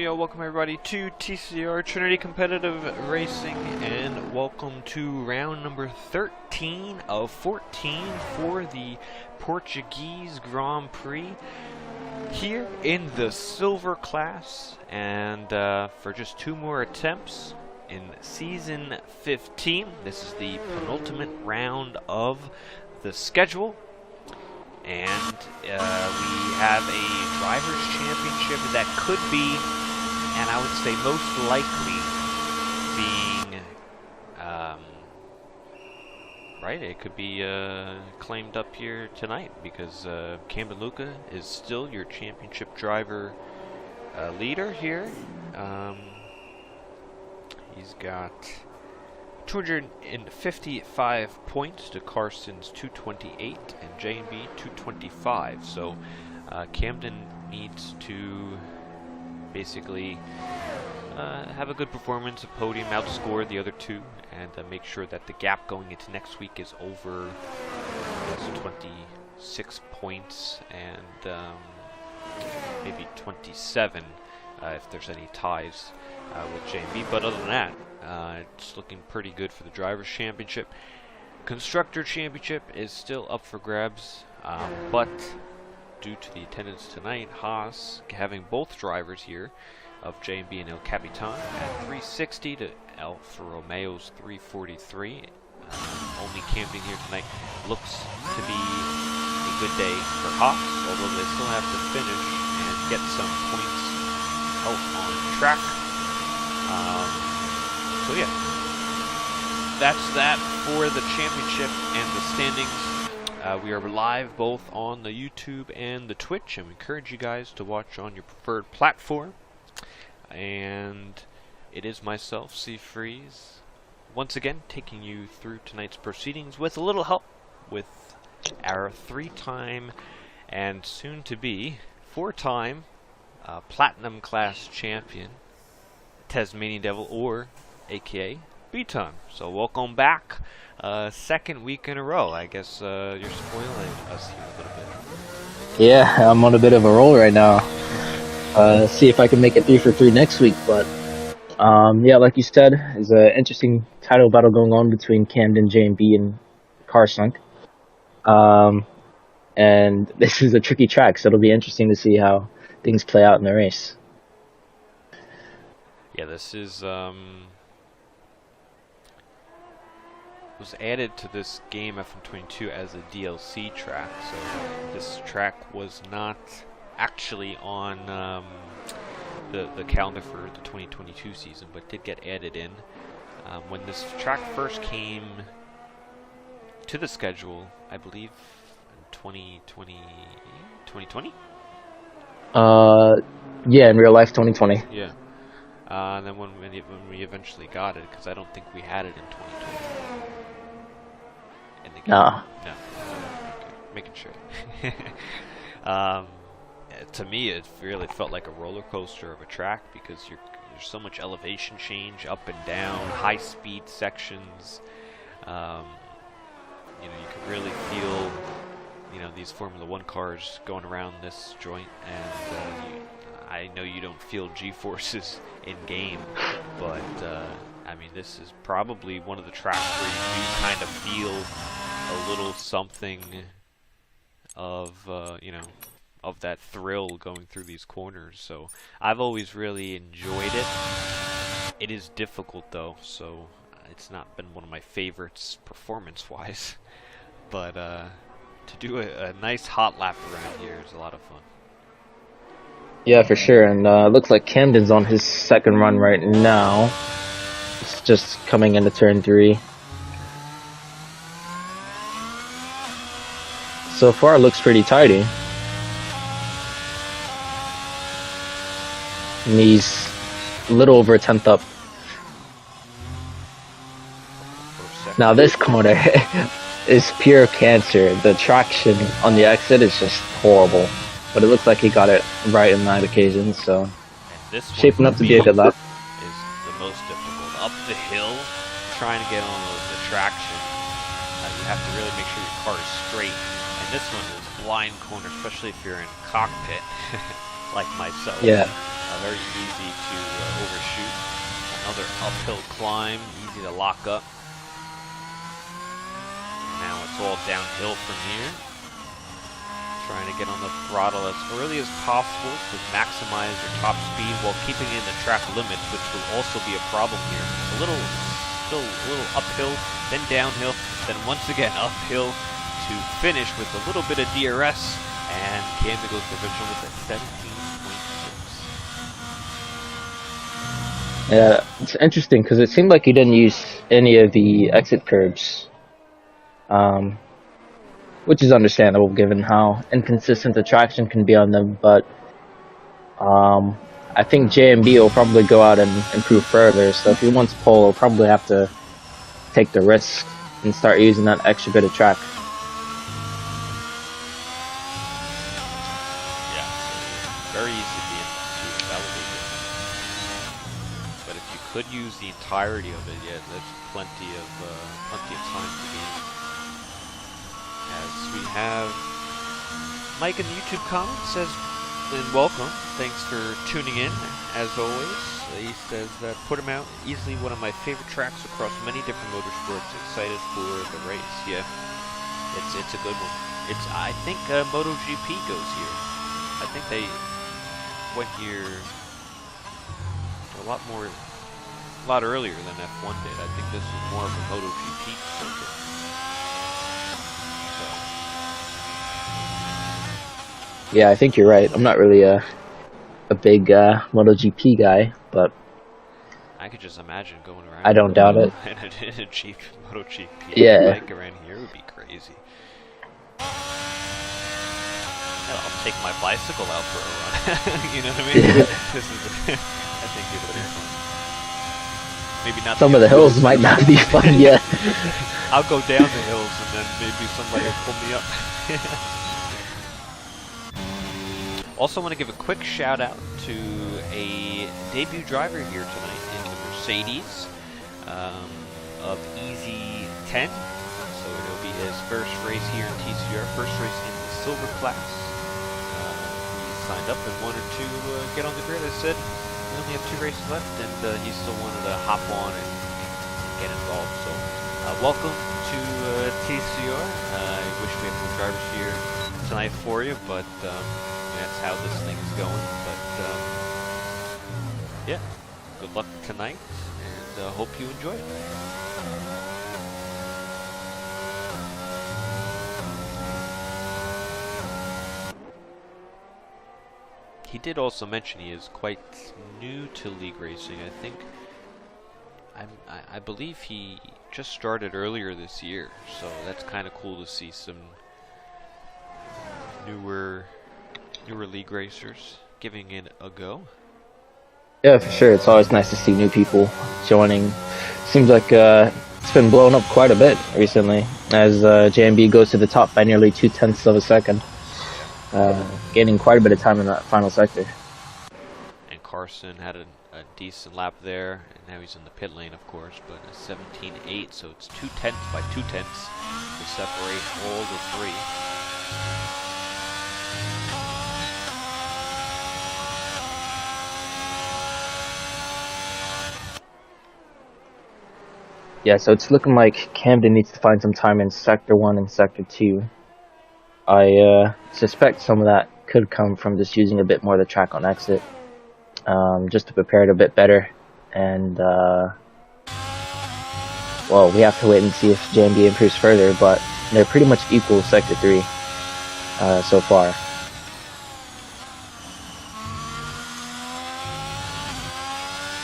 yo, welcome everybody to TCR, Trinity Competitive Racing, and welcome to round number 13 of 14 for the Portuguese Grand Prix here in the silver class, and for just 2 more attempts in season 15. This is the penultimate round of the schedule. And we have a Drivers' Championship that could be, and I would say most likely, being, right, it could be claimed up here tonight, because Camden Luca is still your championship driver leader here. He's got 255 points to Carson's 228 and J&B 225. So Camden needs to basically have a good performance, a podium, outscore the other two, and make sure that the gap going into next week is over 26 points and maybe 27 if there's any ties with J&B. But other than that, it's looking pretty good for the Drivers' Championship. Constructor Championship is still up for grabs, but due to the attendance tonight, Haas having both drivers here of J&B and El Capitan at 360 to Alfa Romeo's 343. Only Camden here tonight looks to be a good day for Haas, although they still have to finish and get some points out on track. So yeah, that's that for the championship and the standings. We are live both on the YouTube and the Twitch, and we encourage you guys to watch on your preferred platform. And it is myself, C Freeze, once again taking you through tonight's proceedings with a little help with our 3-time and soon to be 4-time Platinum class champion, Tasmanian Devil, or aka Beaton. So welcome back, second week in a row. I guess you're spoiling us here a little bit. Yeah, I'm on a bit of a roll right now. See if I can make it 3 for 3 next week. But yeah, like you said, there's an interesting title battle going on between Camden, J&B, and Carson. And this is a tricky track, so it'll be interesting to see how things play out in the race. Yeah, this is was added to this game F122 as a DLC track, so this track was not actually on the calendar for the 2022 season, but did get added in. When this track first came to the schedule, I believe in 2020? Yeah, in real life, 2020. Yeah. And then when we eventually got it, because I don't think we had it in 2020. In the game. No. Okay. Making sure. To me, it really felt like a roller coaster of a track, because there's so much elevation change, up and down, high speed sections. You can really feel, these Formula 1 cars going around this joint, and I know you don't feel G-forces in game, but I mean, this is probably one of the tracks where you do kind of feel a little something of of that thrill going through these corners. So I've always really enjoyed it. It is difficult though, so it's not been one of my favorites performance-wise. But to do a nice hot lap around here is a lot of fun. Yeah, for sure. And looks like Camden's on his second run right now. It's just coming into turn 3. So far, it looks pretty tidy. And he's a little over a tenth up. Now this corner is pure cancer. The traction on the exit is just horrible. But it looks like he got it right on that occasion, so this shaping up to be a good lap. Is the most difficult. Up the hill, trying to get on the traction. You have to really make sure your car is straight. And this one is blind corner, especially if you're in cockpit, like myself. Yeah. very easy to overshoot. Another uphill climb, easy to lock up. Now it's all downhill from here. Trying to get on the throttle as early as possible to maximize your top speed while keeping in the track limits, which will also be a problem here. Still a little uphill, then downhill, then once again uphill to finish with a little bit of DRS, and Camden goes provincial with a 17.6. Yeah, it's interesting because it seemed like he didn't use any of the exit curbs. Which is understandable given how inconsistent the traction can be on them, but I think JMB will probably go out and improve further, so if he wants pole, he'll probably have to take the risk and start using that extra bit of track. Yeah, very easy to be in that would be good. But if you could use the entirety of it, yeah, there's plenty of time to be in. As we have Mike in the YouTube comments says, and welcome, thanks for tuning in, as always. He says that put him out, easily one of my favorite tracks across many different motorsports, excited for the race. Yeah, it's a good one. I think MotoGP goes here. I think they went here a lot earlier than F1 did. I think this is more of a MotoGP circuit. Yeah, I think you're right. I'm not really a big MotoGP guy, but I could just imagine going around. I don't doubt it. In a Jeep MotoGP bike around here would be crazy. Hell, I'll take my bicycle out for a run. You know what I mean? This is, I think it would be fun. Maybe not. Some of the hills might not be fun yet. I'll go down the hills and then maybe somebody will pull me up. Also want to give a quick shout out to a debut driver here tonight in the Mercedes of Easy 10. So it'll be his first race here in TCR, first race in the silver class. He signed up and wanted to get on the grid. I said we only have 2 races left, and he still wanted to hop on and get involved. So welcome to TCR. I wish we had more drivers here tonight for you, but that's how this thing is going. But yeah, good luck tonight, and hope you enjoy it. He did also mention he is quite new to league racing. I think, I believe he just started earlier this year, so that's kind of cool to see some newer league racers giving it a go. Yeah, for sure. It's always nice to see new people joining. Seems like it's been blown up quite a bit recently as JMB goes to the top by nearly 0.2 of a second, gaining quite a bit of time in that final sector. And Carson had a decent lap there, and now he's in the pit lane, of course, but a 17.8, so it's 0.2 by 0.2 to separate all the 3. Yeah, so it's looking like Camden needs to find some time in Sector 1 and Sector 2. I suspect some of that could come from just using a bit more of the track on exit, just to prepare it a bit better. And, well, we have to wait and see if JMB improves further, but they're pretty much equal Sector 3 so far.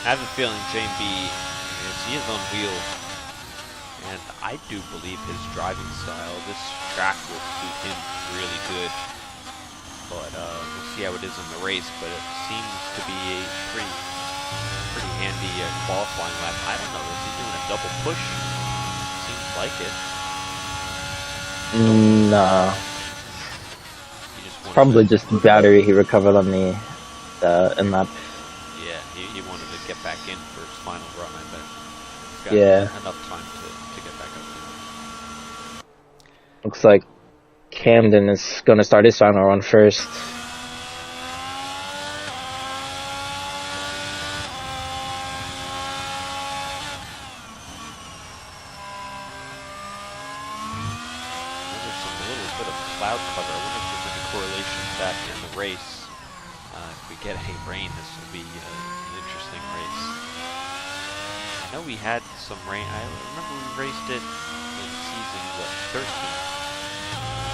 I have a feeling JMB he is on wheels, and I do believe his driving style, this track will suit him really good. But we'll see how it is in the race, but it seems to be a pretty handy qualifying lap. I don't know, is he doing a double push? Seems like it. Nah. Probably just the battery he recovered on the in-lap. Yeah, he wanted to get back in for his final run, I bet. He's got enough time to get back up there. Looks like Camden is going to start his final run first. bit of cloud cover. I wonder if there's any correlation with that in the race. If we get any rain, this will be an interesting race. I know we had some rain. I remember we raced it in season, what, 13?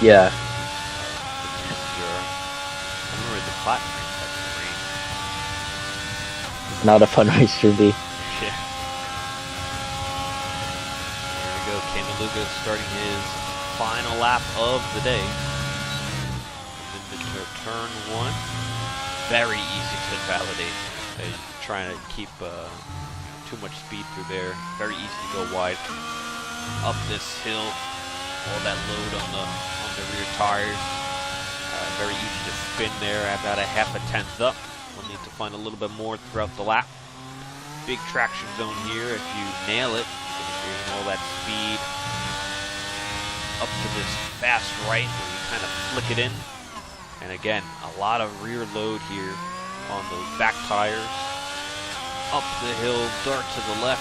Yeah. The TCR. I remember the Platinum race had some rain. It's not a fun race to be. Yeah. Here we go. Candeluga starting his final lap of the day. Into turn 1. Very easy to validate. Trying to keep too much speed through there. Very easy to go wide. Up this hill. All that load on the rear tires. Very easy to spin there. About a half a tenth up. We'll need to find a little bit more throughout the lap. Big traction zone here. If you nail it, you're going to gain all that speed up to this fast right where you kind of flick it in. And again, a lot of rear load here on those back tires. Up the hill, dart to the left.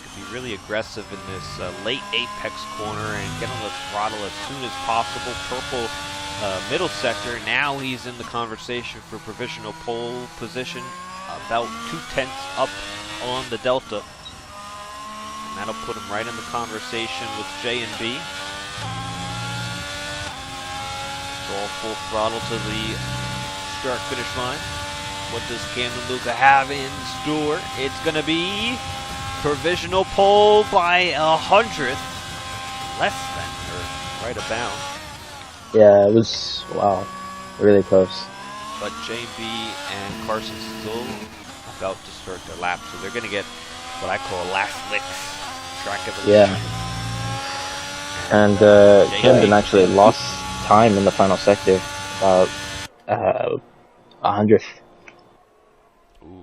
Could be really aggressive in this late apex corner and get on the throttle as soon as possible. Purple middle sector, now he's in the conversation for provisional pole position, about 2/10 up on the Delta. And that'll put him right in the conversation with J and B. It's all full throttle to the start finish line. What does Candeluga have in store? It's going to be provisional pole by 100th, less than, or right about. Yeah, it was, wow, really close. But JB and Carson still about to start their lap, so they're going to get what I call last licks, track evolution. Yeah. And Camden actually lost time in the final sector, about 100th.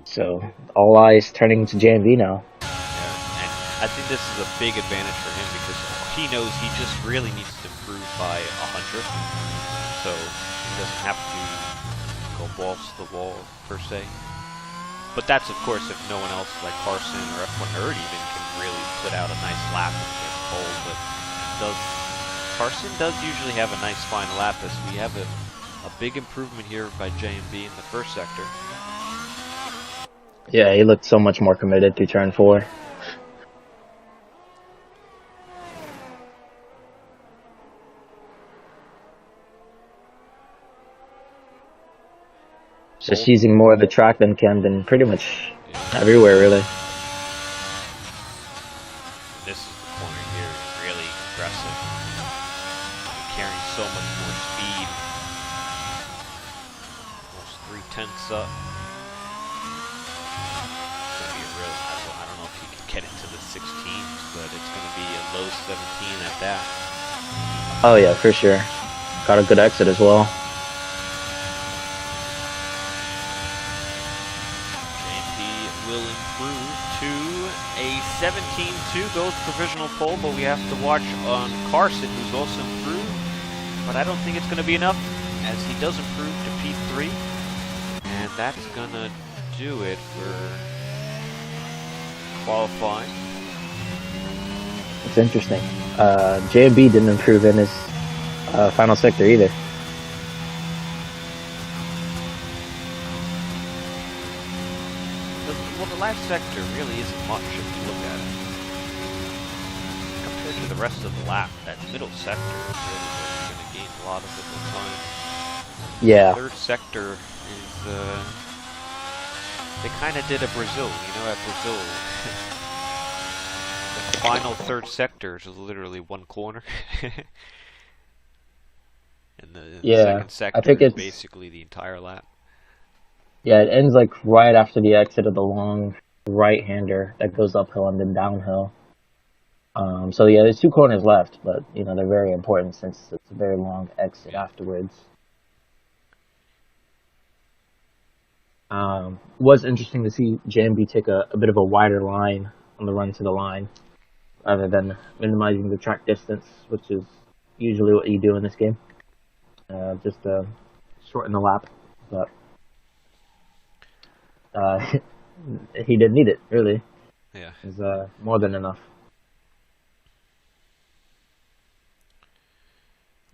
So all eyes turning to JB now. Yeah, and I think this is a big advantage for him because he knows he just really needs to improve by 100th, so he doesn't have to go balls to the wall per se. But that's of course if no one else like Carson or F1 Nerd even can really put out a nice lap and get pole. But Carson does usually have a nice final lap as we have a big improvement here by J&B in the first sector. Yeah, he looked so much more committed to turn 4. Just using more of the track than Camden, pretty much everywhere, really. This is the corner here, really aggressive. Carrying so much more speed. Almost 3/10 up. It's going to be a real, I don't know if he can get into the 16s, but it's going to be a low 17 at that. Oh yeah, for sure. Got a good exit as well. Will improve to a 17-2, goes provisional pole, but we have to watch on Carson, who's also improved. But I don't think it's going to be enough, as he does improve to P3. And that's going to do it for qualifying. It's interesting. J&B didn't improve in his final sector either. Well, the last sector really isn't much if you look at it. Compared to the rest of the lap, that middle sector is really where you're going to gain a lot of it this time. Yeah. The third sector is, they kind of did a Brazil, at Brazil. The final third sector is literally one corner. And the second sector is basically the entire lap. Yeah, it ends like right after the exit of the long right-hander that goes uphill and then downhill. So yeah, there's 2 corners left, but they're very important since it's a very long exit afterwards. Was interesting to see JMB take a bit of a wider line on the run to the line, rather than minimizing the track distance, which is usually what you do in this game. Just to shorten the lap, but he didn't need it, really. Yeah. It was more than enough.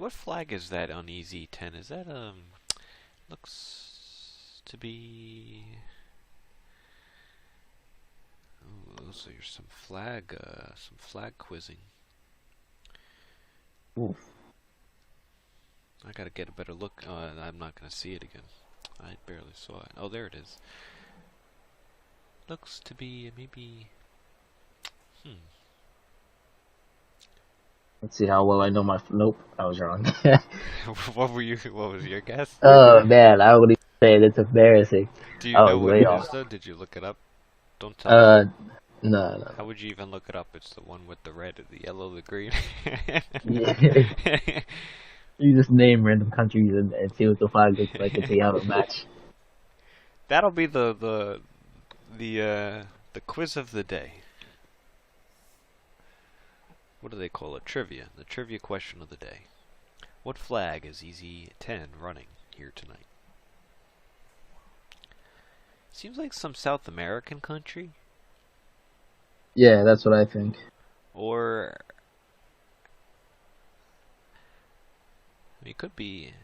What flag is that on EZ10? Is that looks to be? Oh, those are some flag quizzing. Ooh. I gotta get a better look. I'm not gonna see it again. I barely saw it. Oh, there it is. Looks to be maybe. Let's see how well I know my. Nope, I was wrong. What was your guess? Oh man, I wouldn't even say it's embarrassing. Do you I know was what way it off. is though? Did you look it up? Don't tell me. No. How would you even look it up? It's the one with the red, the yellow, the green. Yeah. You just name random countries and see what the flag looks like and see how it match. That'll be the quiz of the day. What do they call it? Trivia. The trivia question of the day. What flag is EZ10 running here tonight? Seems like some South American country. Yeah, that's what I think. Or I mean, it could be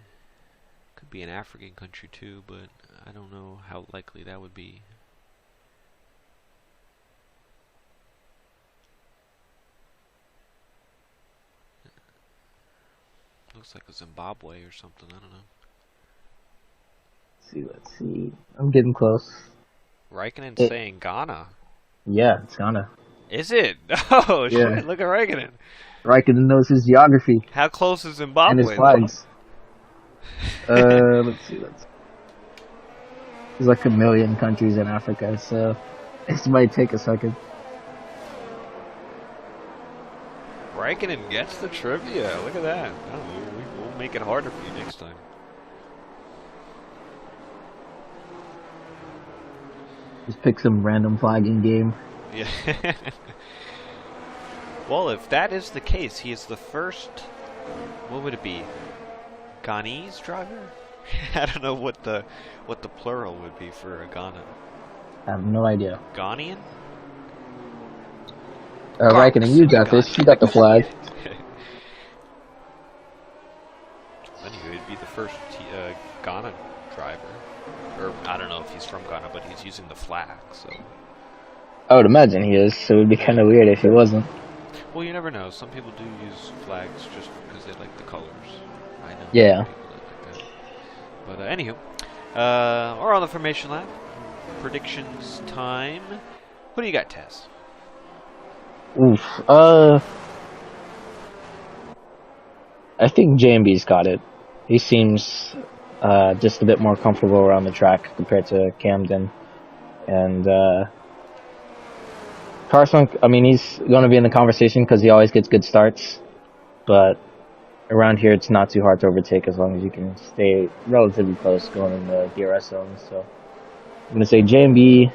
an African country too, but I don't know how likely that would be. Looks like a Zimbabwe or something. I don't know. Let's see. I'm getting close. Raikkonen's saying Ghana. Yeah, it's Ghana. Is it? Oh, Yeah. shit, look at Raikkonen. Raikkonen knows his geography. How close is Zimbabwe? And his flags. Let's see. There's like a million countries in Africa, so this might take a second. Raikkonen gets the trivia. Look at that. Oh, we'll make it harder for you next time. Just pick some random flagging game. Yeah. Well, if that is the case, he is the first. What would it be? Ghanese driver? I don't know what the plural would be for a Ghana. I have no idea. Ghanaian? Raikkonen, you got this. You got the flag. Anyway, he'd be the first Ghana driver. Or, I don't know if he's from Ghana, but he's using the flag, so. I would imagine he is, so it would be kind of weird if it wasn't. Well, you never know. Some people do use flags just because they like the colors. I know. Yeah. People that like that. But anywho, we're on the Formation Lab. Predictions time. What do you got, Tess? Oof. I think JMB's got it. He seems just a bit more comfortable around the track compared to Camden. And Carsunk, I mean, he's going to be in the conversation because he always gets good starts. But around here, it's not too hard to overtake as long as you can stay relatively close going in the DRS zone. So I'm going to say JMB,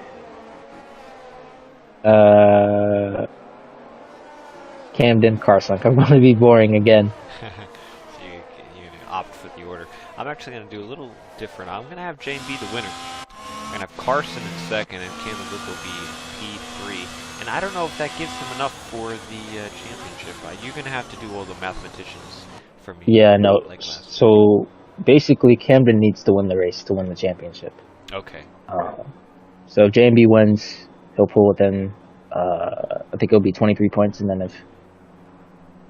Camden, Carsunk. I'm going to be boring again. So you opt for the order. I'm actually going to do a little different. I'm going to have Jane be the winner. I'm going to have Carson in second, and Camden Luke will be P3. And I don't know if that gives him enough for the championship. You're going to have to do all the mathematicians for me. Yeah, no. Like so basically, Camden needs to win the race to win the championship. Okay. So if JMB wins, he'll pull within, I think it'll be 23 points. And then if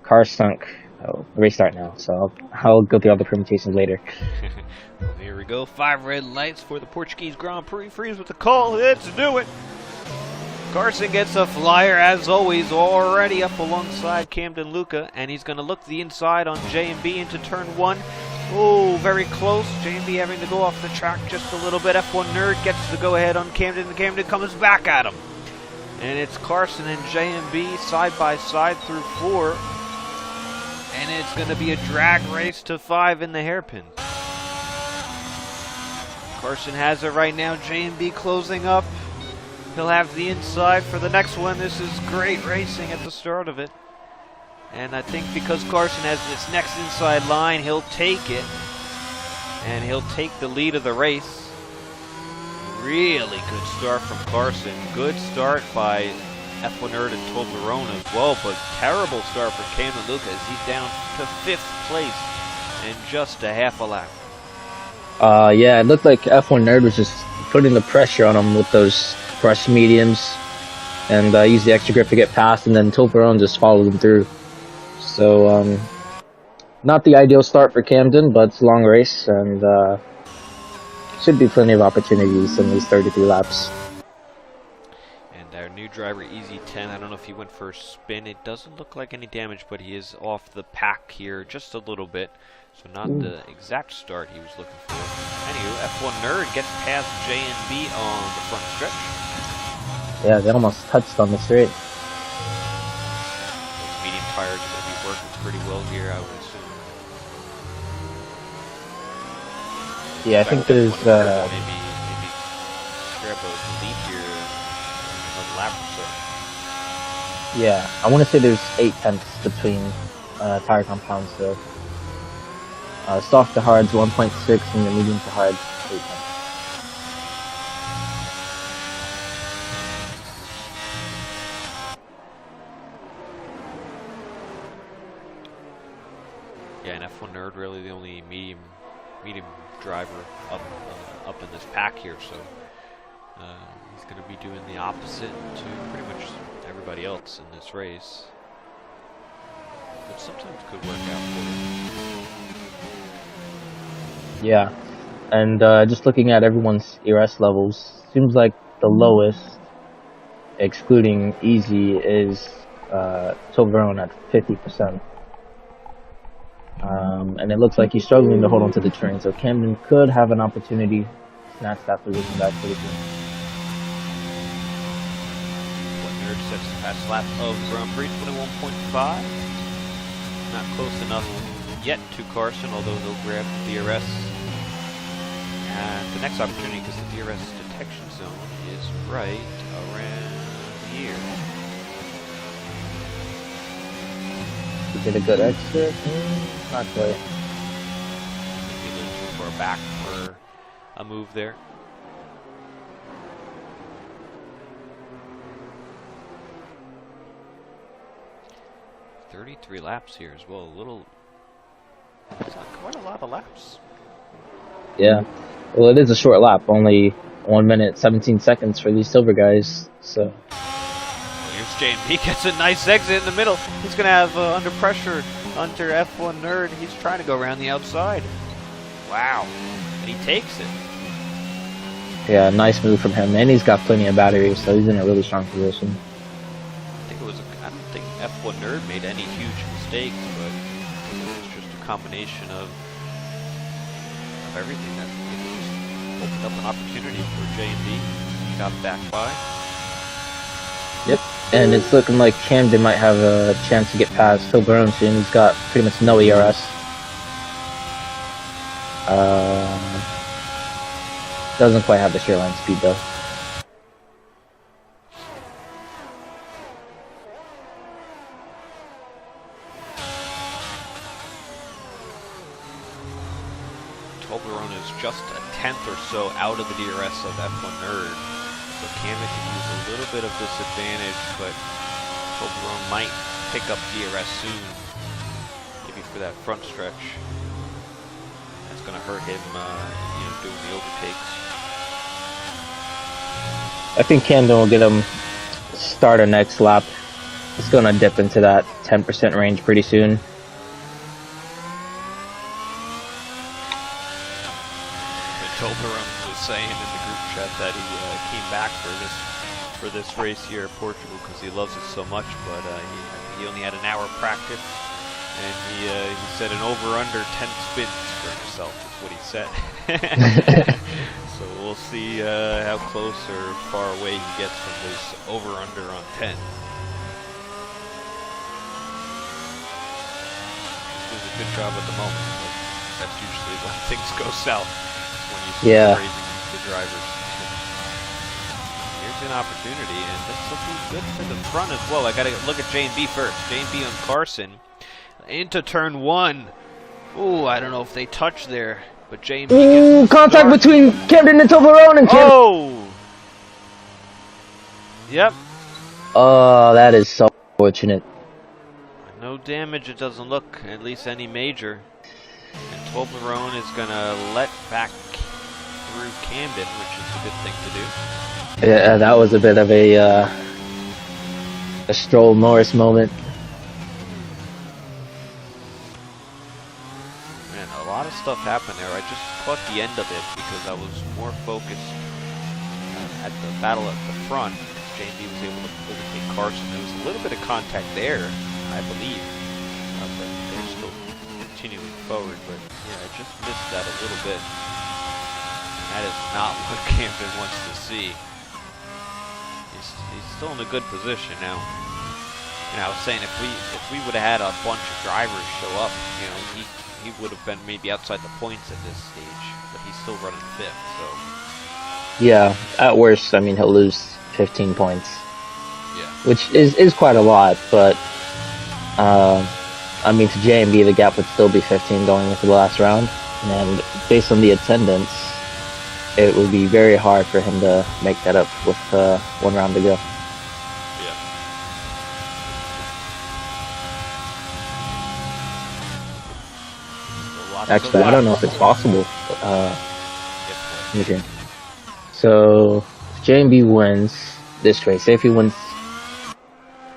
Carsunk, the race start now. So I'll go through all the permutations later. Well, here we go. 5 red lights for the Portuguese Grand Prix. Freeze with the call. Let's do it. Carson gets a flyer, as always, already up alongside Camden Luca, and he's going to look the inside on J&B into turn 1. Oh, very close. J&B having to go off the track just a little bit. F1 Nerd gets the go-ahead on Camden, and Camden comes back at him. And it's Carson and J&B side by side through 4. And it's going to be a drag race to 5 in the hairpin. Carson has it right now. J&B closing up. He'll have the inside for the next one. This is great racing at the start of it. And I think because Carson has this next inside line, he'll take it. And he'll take the lead of the race. Really good start from Carson. Good start by F1 Nerd and Toblerone as well. But terrible start for Camden Lucas. He's down to 5th place. in just a half a lap. Yeah, it looked like F1 Nerd was just putting the pressure on him with those brush mediums, and used the extra grip to get past, and then Toblerone just followed him through. So, not the ideal start for Camden, but it's a long race, and should be plenty of opportunities in these 33 laps. And our new driver, Easy 10, I don't know if he went for a spin. It doesn't look like any damage, but he is off the pack here just a little bit. So not the exact start he was looking for. Anywho, F1 Nerd gets past J&B on the front stretch. Yeah, they almost touched on the straight. Those medium tires are going to be working pretty well here, I would assume. Yeah, I think there's maybe grab a lead here, another lap or so. Yeah, I want to say there's 0.8 between tire compounds. So soft to hard's 1.6, and the medium to hard's 0.8. Yeah, and F1 Nerd really the only medium driver up in this pack here, so he's going to be doing the opposite to pretty much everybody else in this race, which sometimes could work out for him. Yeah, and just looking at everyone's ERS levels, seems like the lowest, excluding Easy, is Toblerone at 50%. And it looks like he's struggling to hold on to the train, so Camden could have an opportunity to snatch that position back pretty soon. Nerd sets the fast lap of Grand Prix 21.5. Not close enough yet to Carson, although he'll grab the DRS. And the next opportunity, because the DRS detection zone is right around here. He did a good exit. Not quite. Maybe a little too far back for a move there. "33 laps here as well. It's not quite a lot of laps. Yeah. Well, it is a short lap. Only 1 minute, 17 seconds for these silver guys. So. Here's J&B, gets a nice exit in the middle. He's going to have under pressure under F1 Nerd. He's trying to go around the outside. Wow. And he takes it. Yeah, nice move from him. And he's got plenty of batteries, so he's in a really strong position. I don't think F1 Nerd made any huge mistakes, but it was just a combination of everything that just opened up an opportunity for J&B. He got back by. Yep. And it's looking like Camden might have a chance to get past Toblerone soon. He's got pretty much no ERS. Doesn't quite have the sheer line speed though. Toblerone is just a tenth or so out of the DRS of F1 Nerd. So Camden can use a little bit of disadvantage, but Toblerone might pick up DRS soon. Maybe for that front stretch. That's going to hurt him, doing the overtakes. I think Camden will get him start a next lap. It's going to dip into that 10% range pretty soon. Toblerone was saying in the group chat that he came back for this race here at Portugal because he loves it so much, but he only had an hour practice, and he said an over-under 10 spins for himself is what he said. So we'll see how close or far away he gets from this over-under on 10. He's doing a good job at the moment, but that's usually when things go south. When you start raising the drivers. Here's an opportunity, and this will be good for the front as well. I got to look at J&B first. J&B on Carson into turn 1. Ooh, I don't know if they touch there, but J&B gets contact between Camden and Toblerone, and Camden. Oh! Yep. Oh, that is so fortunate. No damage, it doesn't look, at least any major. And Toblerone is going to let back through Camden, which is a good thing to do. Yeah, that was a bit of a Stroll Norris moment. Man, a lot of stuff happened there. I just caught the end of it because I was more focused at the battle at the front. JB was able to overtake Carson. There was a little bit of contact there, I believe. But they're still continuing forward. But yeah, I just missed that a little bit. And that is not what Camden wants to see. He's still in a good position now. And I was saying if we would have had a bunch of drivers show up, he would have been maybe outside the points at this stage, but he's still running 5th. So yeah, at worst, I mean he'll lose 15 points. Yeah, which is quite a lot, but I mean to JMB the gap would still be 15 going into the last round, and based on the attendance, it would be very hard for him to make that up with 1 round to go. Actually, I don't know if it's possible. Okay. So, if JMB wins this race, say if he wins,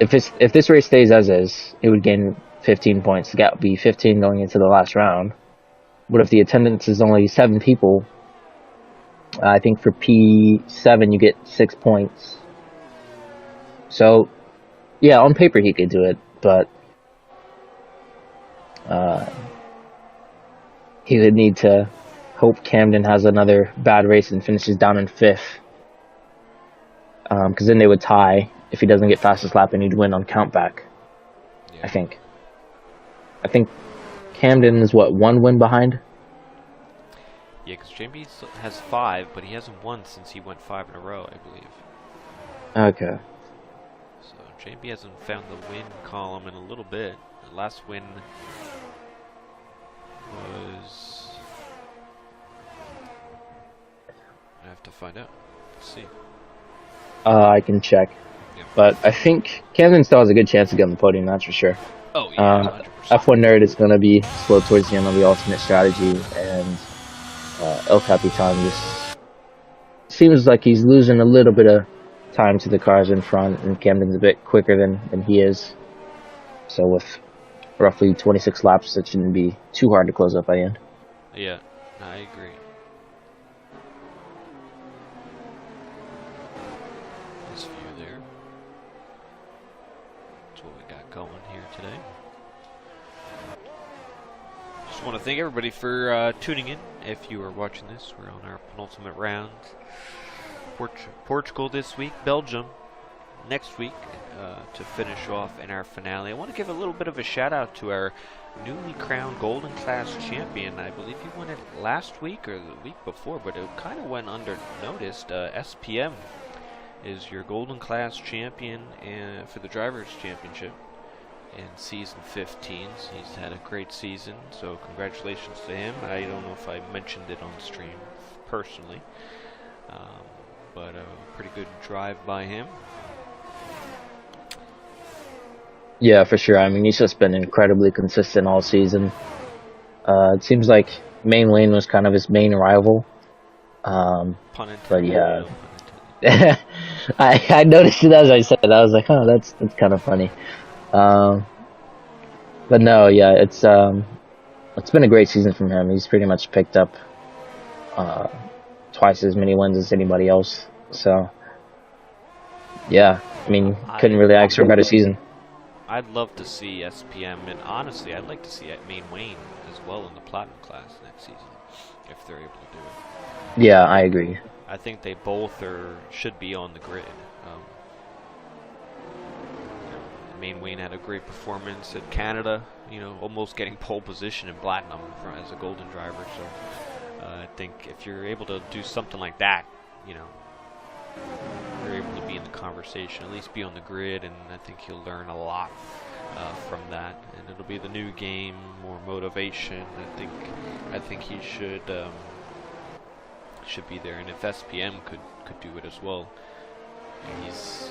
if this race stays as is, it would gain 15 points. The gap would be 15 going into the last round. But if the attendance is only 7 people, I think for P7 you get 6 points. So, yeah, on paper he could do it, but he would need to hope Camden has another bad race and finishes down in 5th. Because then they would tie if he doesn't get fastest lap, and he'd win on countback. Yeah. I think Camden is, what, 1 win behind? Yeah, because JB has 5, but he hasn't won since he went 5 in a row, I believe. Okay. So JB hasn't found the win column in a little bit. The last win was... I have to find out. Let's see. I can check. Yeah. But I think Camden still has a good chance to get on the podium, that's for sure. Oh, yeah, 100%. F1 Nerd is going to be slow towards the end on the alternate strategy, and El Capitan just seems like he's losing a little bit of time to the cars in front, and Camden's a bit quicker than he is. So with roughly 26 laps, it shouldn't be too hard to close up by the end. Yeah, I agree. This view there. That's what we got going here today. Just want to thank everybody for tuning in. If you are watching this, we're on our penultimate round. Portugal this week, Belgium next week to finish off in our finale. I want to give a little bit of a shout out to our newly crowned Golden Class champion. I believe he won it last week or the week before, but it kind of went unnoticed. SPM is your Golden Class champion for the Drivers' Championship in season 15. He's had a great season, so congratulations to him. I don't know if I mentioned it on stream personally, but a pretty good drive by him. Yeah, for sure. I mean, he's just been incredibly consistent all season. It seems like Main Lane was kind of his main rival. But yeah, I noticed it as I said it. I was like, oh, that's kind of funny. But no, yeah, it's been a great season from him. He's pretty much picked up twice as many wins as anybody else. So yeah, I mean, couldn't really ask for a better season. I'd love to see SPM, and honestly, I'd like to see Main Wayne as well in the Platinum class next season, if they're able to do it. Yeah, I agree. I think they both should be on the grid. Main Wayne had a great performance at Canada, almost getting pole position in Platinum as a Golden driver. So I think if you're able to do something like that, you're able to be in the conversation, at least be on the grid, and I think he'll learn a lot from that. And it'll be the new game, more motivation. I think he should be there. And if SPM could do it as well, he's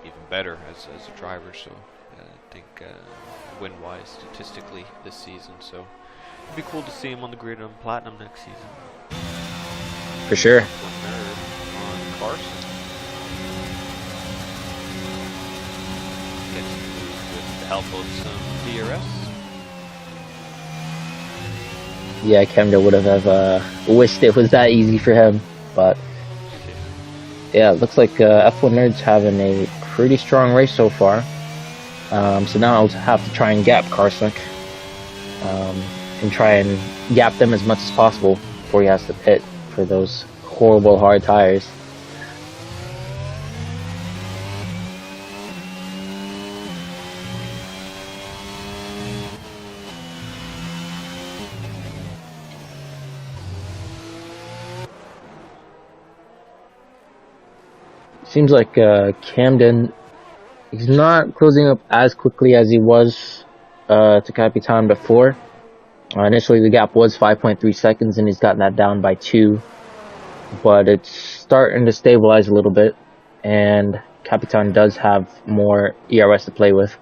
even better as a driver. So I think win-wise statistically this season. So It'd be cool to see him on the grid on Platinum next season. For sure. On Carson. Gets to move with the help of some DRS. Yeah, Camden would have wished it was that easy for him, but yeah, it looks like F1 Nerd's having a pretty strong race so far. So now I'll have to try and gap Karsnik, and try and gap them as much as possible before he has to pit for those horrible hard tires. Seems like Camden, he's not closing up as quickly as he was to Capitan before. Initially the gap was 5.3 seconds and he's gotten that down by 2, but it's starting to stabilize a little bit, and Capitan does have more ERS to play with,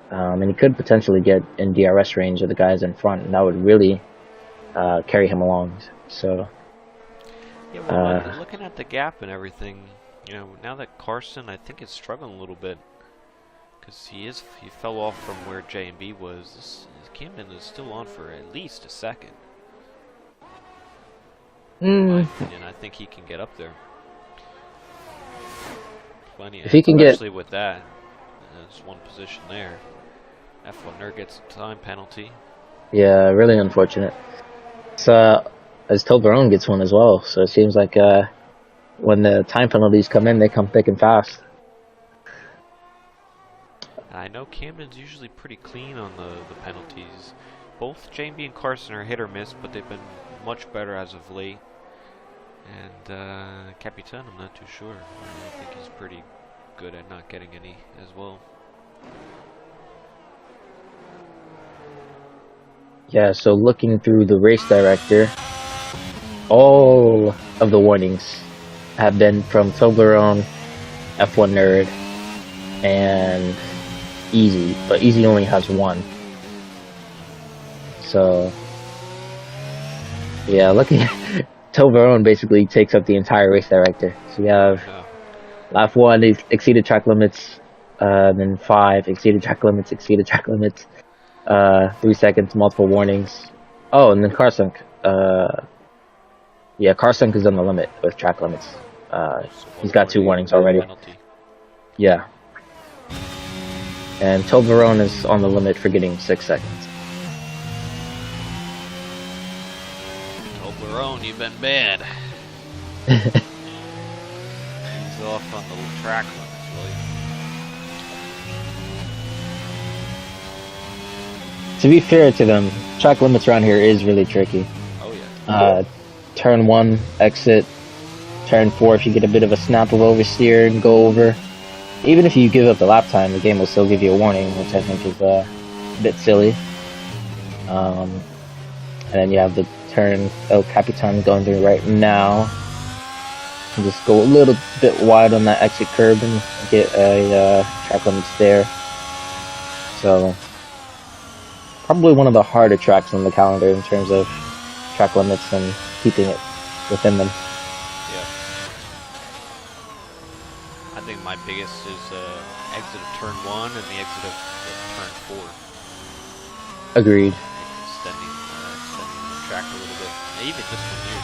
and he could potentially get in DRS range of the guys in front, and that would really carry him along. So yeah, well, looking at the gap and everything, you know, now that Carson, I think, is struggling a little bit, because he fell off from where J and B was. Camden is still on for at least a second. In my opinion, I think he can get up there. Plenty, if he can especially get, with that. There's one position there. F1 Nerd gets a time penalty. yeah, really unfortunate. So as Toblerone gets one as well, so it seems like when the time penalties come in, they come thick and fast. I know Camden's usually pretty clean on the penalties. Both JB and Carson are hit or miss, but they've been much better as of late. And Capitan, I'm not too sure. I think he's pretty good at not getting any as well. Yeah, so looking through the race director, all of the warnings have been from Toblerone, F1 Nerd, and Easy, but Easy only has 1. So yeah, looking at Toblerone basically takes up the entire race director. So we have lap 1 exceeded track limits, then 5 exceeded track limits, 3 seconds, multiple warnings. Oh, and then Carsunk. Yeah, Carsunk is on the limit with track limits. He's got 2 warnings already. Penalty. Yeah. And Toblerone is on the limit for getting 6 seconds. Toblerone, you've been bad. He's off on the track limits, really. To be fair to them, track limits around here is really tricky. Oh yeah. Turn 1, exit. Turn 4, if you get a bit of a snap of oversteer and go over. Even if you give up the lap time, the game will still give you a warning, which I think is a bit silly. And then you have the turn El Capitan going through right now. And just go a little bit wide on that exit curb and get a track limits there. So probably one of the harder tracks on the calendar in terms of track limits and keeping it within them. Yeah. I think my biggest is exit of turn 1 and the exit of turn 4. Agreed. Extending the track a little bit. Even this one here.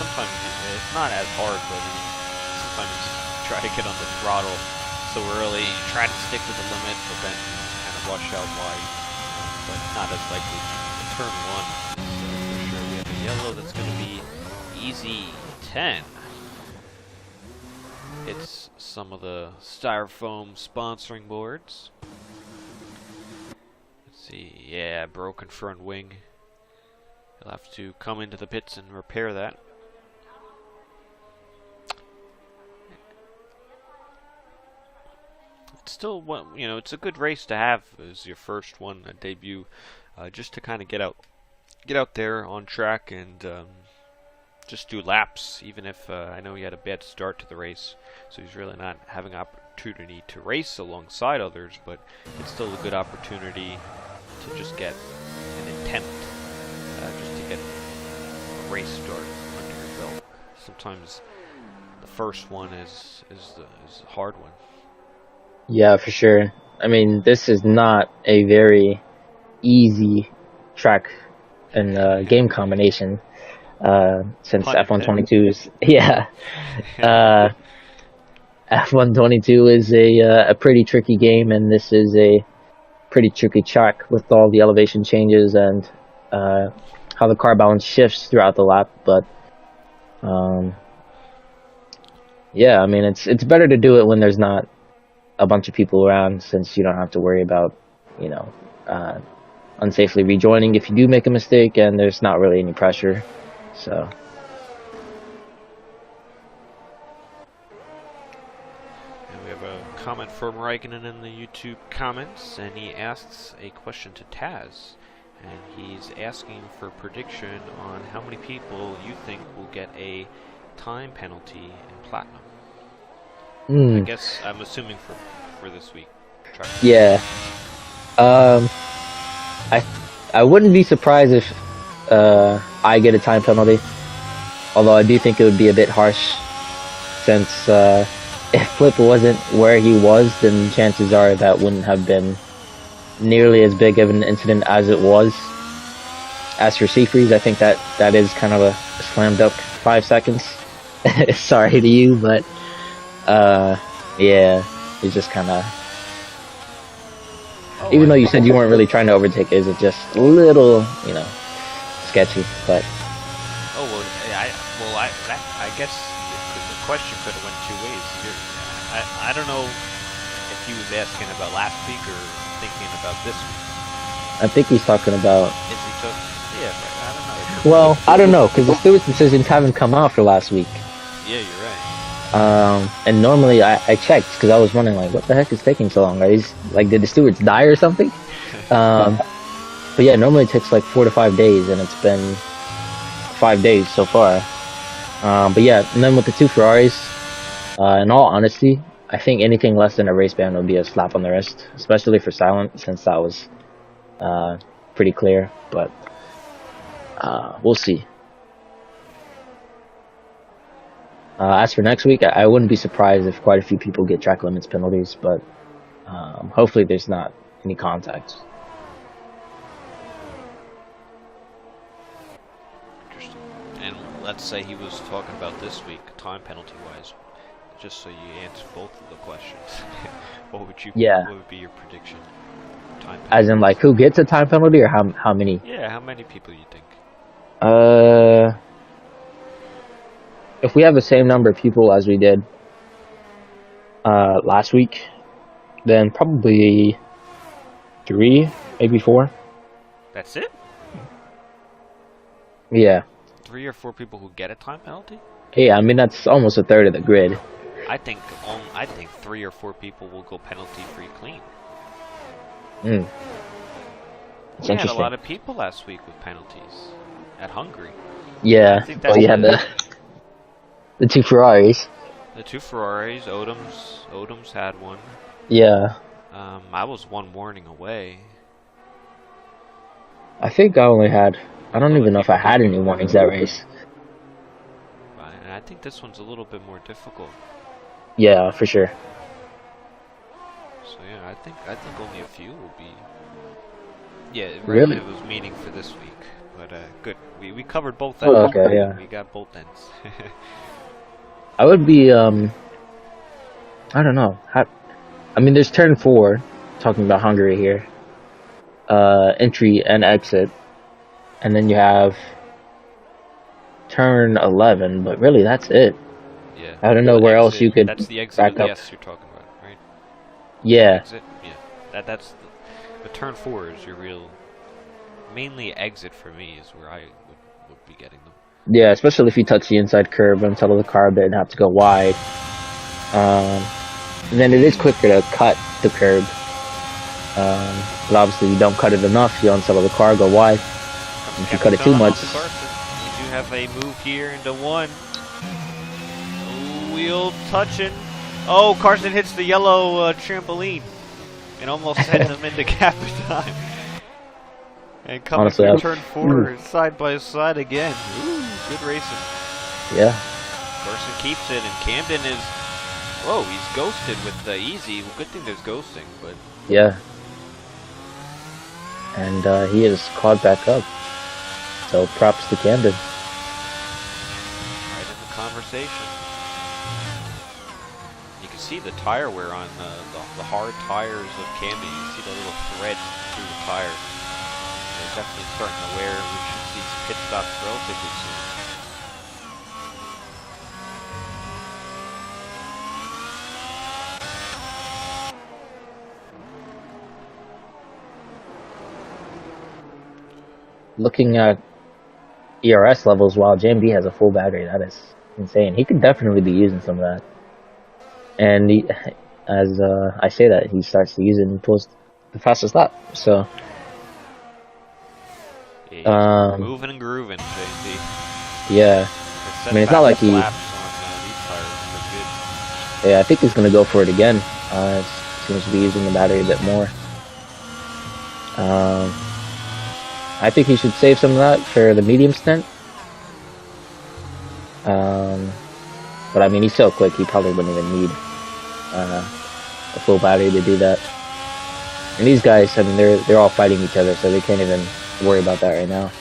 Sometimes it's not as hard, but sometimes you try to get on the throttle so early, you try to stick with the limit, but then you kind of rush out wide. But not as likely. Turn 1 is for sure. We have a yellow that's going to be easy 10. It's some of the styrofoam sponsoring boards. Let's see, yeah, broken front wing. You'll have to come into the pits and repair that. It's still, you know, it's a good race to have as your first one, a debut, just to kind of get out there on track and just do laps, even if I know he had a bad start to the race, so he's really not having an opportunity to race alongside others, but it's still a good opportunity to just get an attempt just to get a race start under your belt. Sometimes the first one is a hard one. Yeah, for sure. I mean, this is not a very easy track and game combination. Since Pun F122 is F122 is a pretty tricky game, and this is a pretty tricky track with all the elevation changes and how the car balance shifts throughout the lap. But yeah, I mean, it's better to do it when there's not a bunch of people around, since you don't have to worry about, you know, unsafely rejoining if you do make a mistake, and there's not really any pressure. So. And we have a comment from Raikkonen in the YouTube comments, and he asks a question to Taz, and he's asking for prediction on how many people you think will get a time penalty in Platinum. I guess I'm assuming for this week. Yeah. I wouldn't be surprised if I get a time penalty. Although I do think it would be a bit harsh, since if Flip wasn't where he was, then chances are that wouldn't have been nearly as big of an incident as it was. As for Seafreeze, I think that is kind of a slam dunk 5 seconds. Sorry to you, but yeah, it's just kind of. Even though you said you weren't really trying to overtake, is it just a little, you know, sketchy? But I guess the question could have went two ways. I don't know if he was asking about last week or thinking about this week. I think he's talking about. Is he just? Yeah, but I don't know. Well, I don't know, because the stewards' decisions haven't come out for last week. Yeah, you're right. And normally I checked, because I was wondering, like, what the heck is taking so long? Are these, like, did the stewards die or something? But yeah, normally it takes like 4 to 5 days, and it's been 5 days so far. But yeah, and then with the 2 Ferraris, in all honesty, I think anything less than a race ban would be a slap on the wrist, especially for Silent, since that was pretty clear. But we'll see. As for next week, I wouldn't be surprised if quite a few people get track limits penalties, but hopefully there's not any contact. Interesting. And let's say he was talking about this week, time penalty-wise, just so you answer both of the questions. What would be your prediction? Time penalty? As in, like, who gets a time penalty, or how many? Yeah, how many people you think? If we have the same number of people as we did last week, then probably 3, maybe 4. That's it? Yeah. 3 or 4 people who get a time penalty? Yeah, I mean, that's almost a third of the grid. I think 3 or 4 people will go penalty-free clean. It's We had a interesting. lot of people last week with penalties at Hungary. Yeah, well, you had the 2 Ferraris. The 2 Ferraris, Odom's had one. Yeah. I was 1 warning away. I think I only had. I don't even know if I had any warnings that race. And I think this one's a little bit more difficult. Yeah, for sure. So yeah, I think only a few will be. Yeah, Really? It was meaning for this week, but good. We covered both Oh, ends. okay, yeah. We got both ends. I would be. I don't know. I mean, there's turn 4. Talking about Hungary here. Entry and exit, and then you have turn 11. But really, that's it. Yeah. I don't know where else you could. That's the exit back of the up. S you're talking about, right? Yeah. Exit. Yeah. That's the turn 4 is your real. Mainly exit for me is where I would be getting them. Yeah, especially if you touch the inside curb and settle the car a bit and have to go wide. And then it is quicker to cut the curb. But obviously you don't cut it enough, you unsettle the car, go wide. If you cut it too much. We do have a move here into 1. Wheel touching. Oh, Carson hits the yellow trampoline and almost sends him into gap of time. And coming Honestly, through turn 4, side by side again. Ooh, good racing. Yeah. Carson keeps it, and Camden is... Whoa, he's ghosted with the easy. Well, good thing there's ghosting, but... Yeah. And he is caught back up. So props to Camden. Right in the conversation. You can see the tire wear on the hard tires of Camden. You can see the little thread through the tires. They're definitely starting to wear. We should see some pit stops relatively soon. Looking at ERS levels while JMB has a full battery, that is insane. He could definitely be using some of that. And as I say that, he starts to use it and pulls the fastest lap. So, yeah, moving and grooving, JMB. Yeah. I mean, it's not like he... on, these tires, Yeah, I think he's going to go for it again. Seems to be using the battery a bit more. I think he should save some of that for the medium stint. But I mean, he's so quick, he probably wouldn't even need a full battery to do that. And these guys, I mean, they're all fighting each other, so they can't even worry about that right now.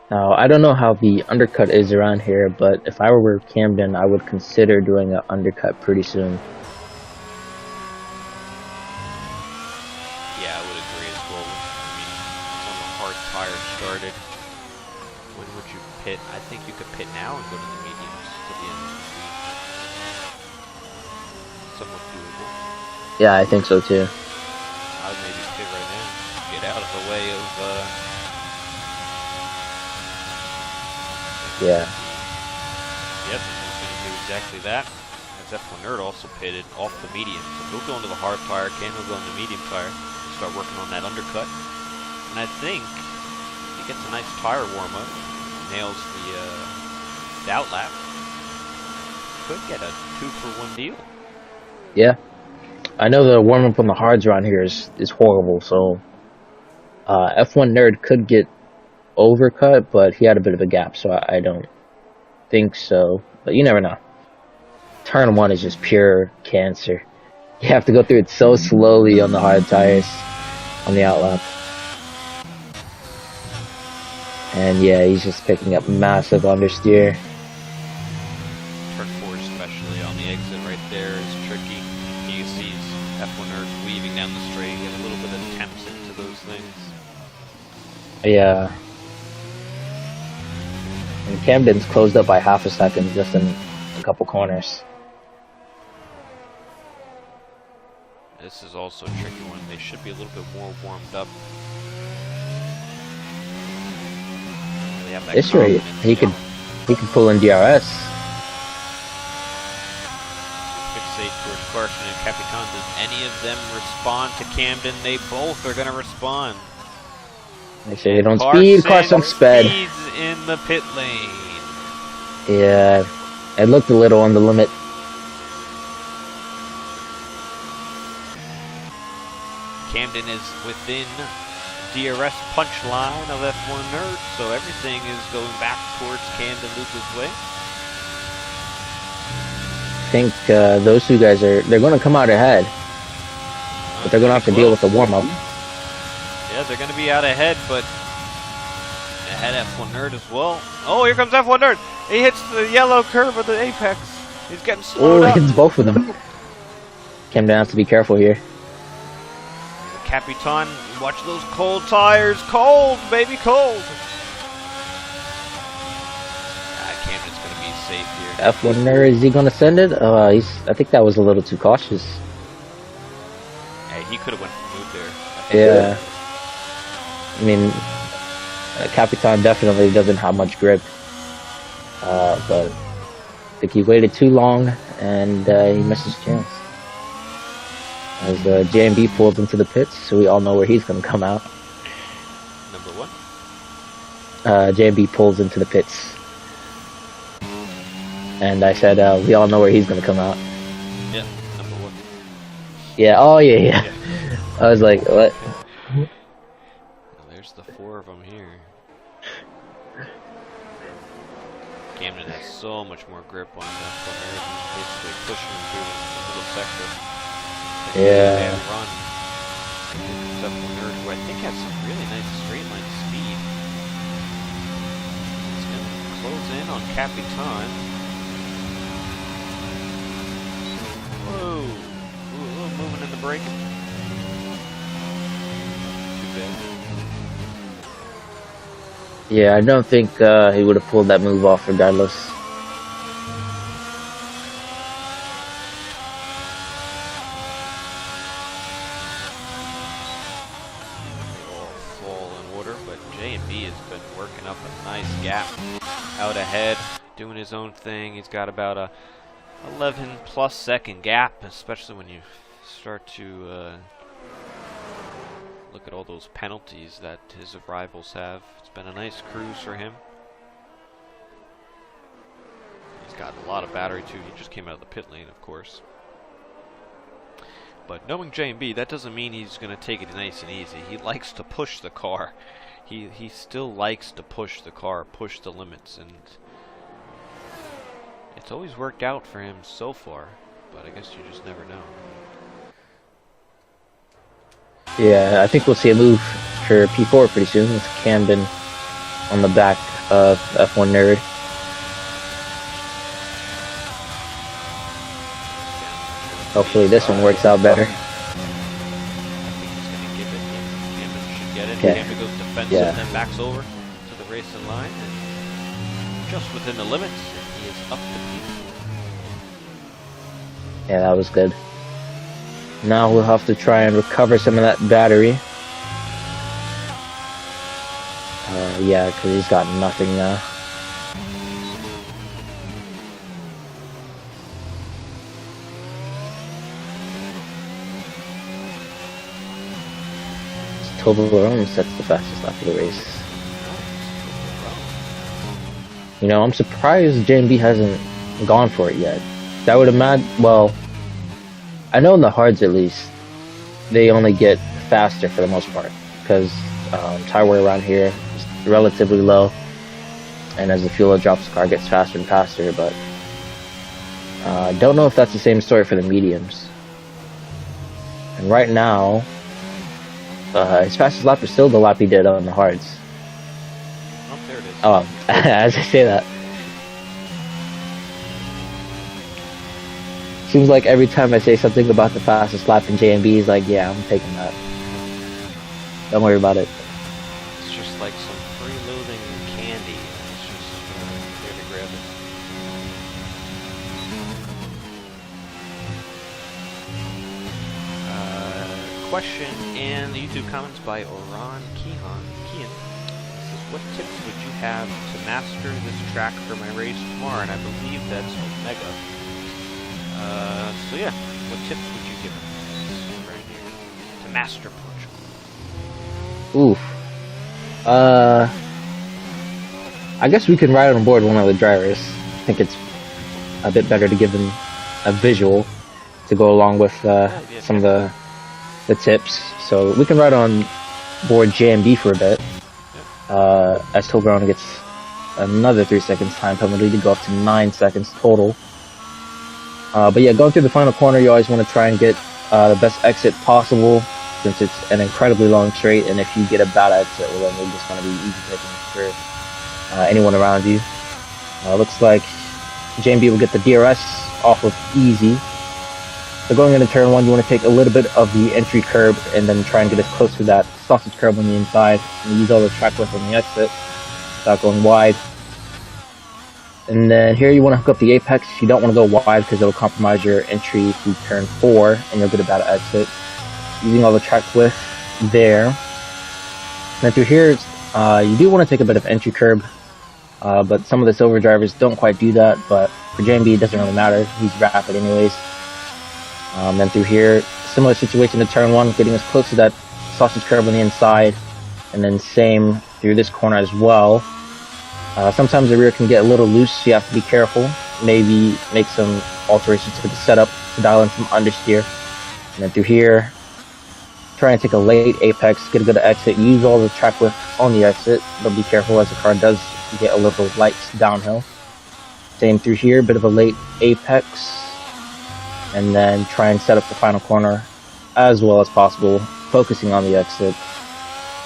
Now, I don't know how the undercut is around here, but if I were Camden, I would consider doing an undercut pretty soon. Yeah, I would agree as well. I mean, when the hard tire started, when would you pit? I think you could pit now and go to the mediums to the end. Somewhat doable. Yeah, I think so too. I would maybe pit right now. Get out of the way of... Yeah. Yep, he's going to do exactly that. As F1 Nerd also pitted off the medium. So he'll go into the hard tire, Ken will go into the medium tire, start working on that undercut. And I think he gets a nice tire warm-up, nails the outlap. Could get a 2-for-1 deal. Yeah. I know the warm-up on the hards around here is horrible, so F1 Nerd could get overcut, but he had a bit of a gap, so I don't think so. But you never know. Turn 1 is just pure cancer. You have to go through it so slowly on the hard tires on the outlap. And yeah, he's just picking up massive understeer. Turn 4 especially on the exit right there is tricky. You see F1 Nerd weaving down the straight, get a little bit of attempts into those things. Yeah. And Camden's closed up by half a second just in a couple corners. This is also a tricky one. They should be a little bit more warmed up. They have that This rate, he could pull in DRS. Fixate towards Carson and Capitan. Does any of them respond to Camden? They both are going to respond. They say they don't speed, Carson sped. Speeds in the pit lane. Yeah, it looked a little on the limit. Camden is within DRS punch line of F1 Nerd, so everything is going back towards Camden Luca's way. I think those two guys they're going to come out ahead, but they're going to have to deal with the warm-up. Yeah, they're going to be out ahead, but ahead F1 Nerd as well. Oh, here comes F1 Nerd. He hits the yellow curve of the apex. He's getting slowed up. Oh, hits both of them. Camden has to be careful here. Capitan, watch those cold tires. Cold, baby, cold. Camden's going to be safe here. F1 Nerd, is he going to send it? I think that was a little too cautious. Hey, he could have went for move there. Yeah. I mean, Capitan definitely doesn't have much grip. But I think he waited too long and he missed his chance. as JMB pulls into the pits, so we all know where he's going to come out. Number one? JMB pulls into the pits. And I said, we all know where he's going to come out. Yeah, number one. Yeah, oh yeah. I was like, what? Well, there's the 4 of them here. Camden has so much more grip on that one there. He's basically pushing him through the little sector. Yeah. Run. Except for Nerd, who I think has some really nice straight line speed. He's going to close in on Capitan. Whoa! Ooh, a little moving in the braking. Too bad. Yeah, I don't think he would have pulled that move off regardless. All in order, but J&B has been working up a nice gap out ahead, doing his own thing. He's got about a 11+ second gap, especially when you start to look at all those penalties that his rivals have. It's been a nice cruise for him. He's got a lot of battery too. He just came out of the pit lane, of course. But knowing J&B, that doesn't mean he's going to take it nice and easy. He likes to push the car. He still likes to push the car, push the limits, and it's always worked out for him so far. But I guess you just never know. Yeah, I think we'll see a move for P4 pretty soon with Camden on the back of F1 Nerd. Hopefully this one works out better. I think he's going to give it in. Camden should get it. Okay. Camden goes defensive and then backs over to the racing line. And just within the limits, he is up to P4. Yeah, that was good. Now we'll have to try and recover some of that battery. Yeah, because he's got nothing now. Toblerone sets the fastest lap of the race. You know, I'm surprised JMB hasn't gone for it yet. That would imagine, well, I know in the hards at least, they only get faster for the most part, because tire wear around here is relatively low, and as the fuel drops, the car gets faster and faster, but I don't know if that's the same story for the mediums. And right now, his fastest lap is still the lap he did on the hards. Oh, there it is. Oh, as I say that. Seems like every time I say something about the fastest lap in JMB, he's like, yeah, I'm taking that. Don't worry about it. It's just like some freeloading candy. It's just there to grab it. Question in the YouTube comments by Oran Kean. Says, what tips would you have to master this track for my race tomorrow? And I believe that's Omega. So yeah, what tips would you give him right here to master Portugal? Oof. I guess we can ride on board one of the drivers. I think it's a bit better to give them a visual to go along with some of the tips. So we can ride on board JMB for a bit. As Toblerone gets another 3 seconds time penalty to go up to 9 seconds total. But yeah, going through the final corner, you always want to try and get the best exit possible, since it's an incredibly long straight, and if you get a bad exit, well, then it's just going to be easy picking for anyone around you. Looks like JMB will get the DRS off of easy. So going into turn 1, you want to take a little bit of the entry curb and then try and get as close to that sausage curb on the inside, and use all the track width on the exit without going wide. And then here you want to hook up the apex. You don't want to go wide because it will compromise your entry to turn 4 and you'll get a bad exit. Using all the track width there. And then through here, you do want to take a bit of entry curb, but some of the silver drivers don't quite do that, but for JMB it doesn't really matter. He's rapid anyways. Then through here, similar situation to turn 1, getting as close to that sausage curve on the inside, and then same through this corner as well. Sometimes the rear can get a little loose, so you have to be careful. Maybe make some alterations to the setup to dial in some understeer. And then through here, try and take a late apex, get a good exit, use all the track lift on the exit, but be careful as the car does get a little light downhill. Same through here, bit of a late apex, and then try and set up the final corner as well as possible, focusing on the exit.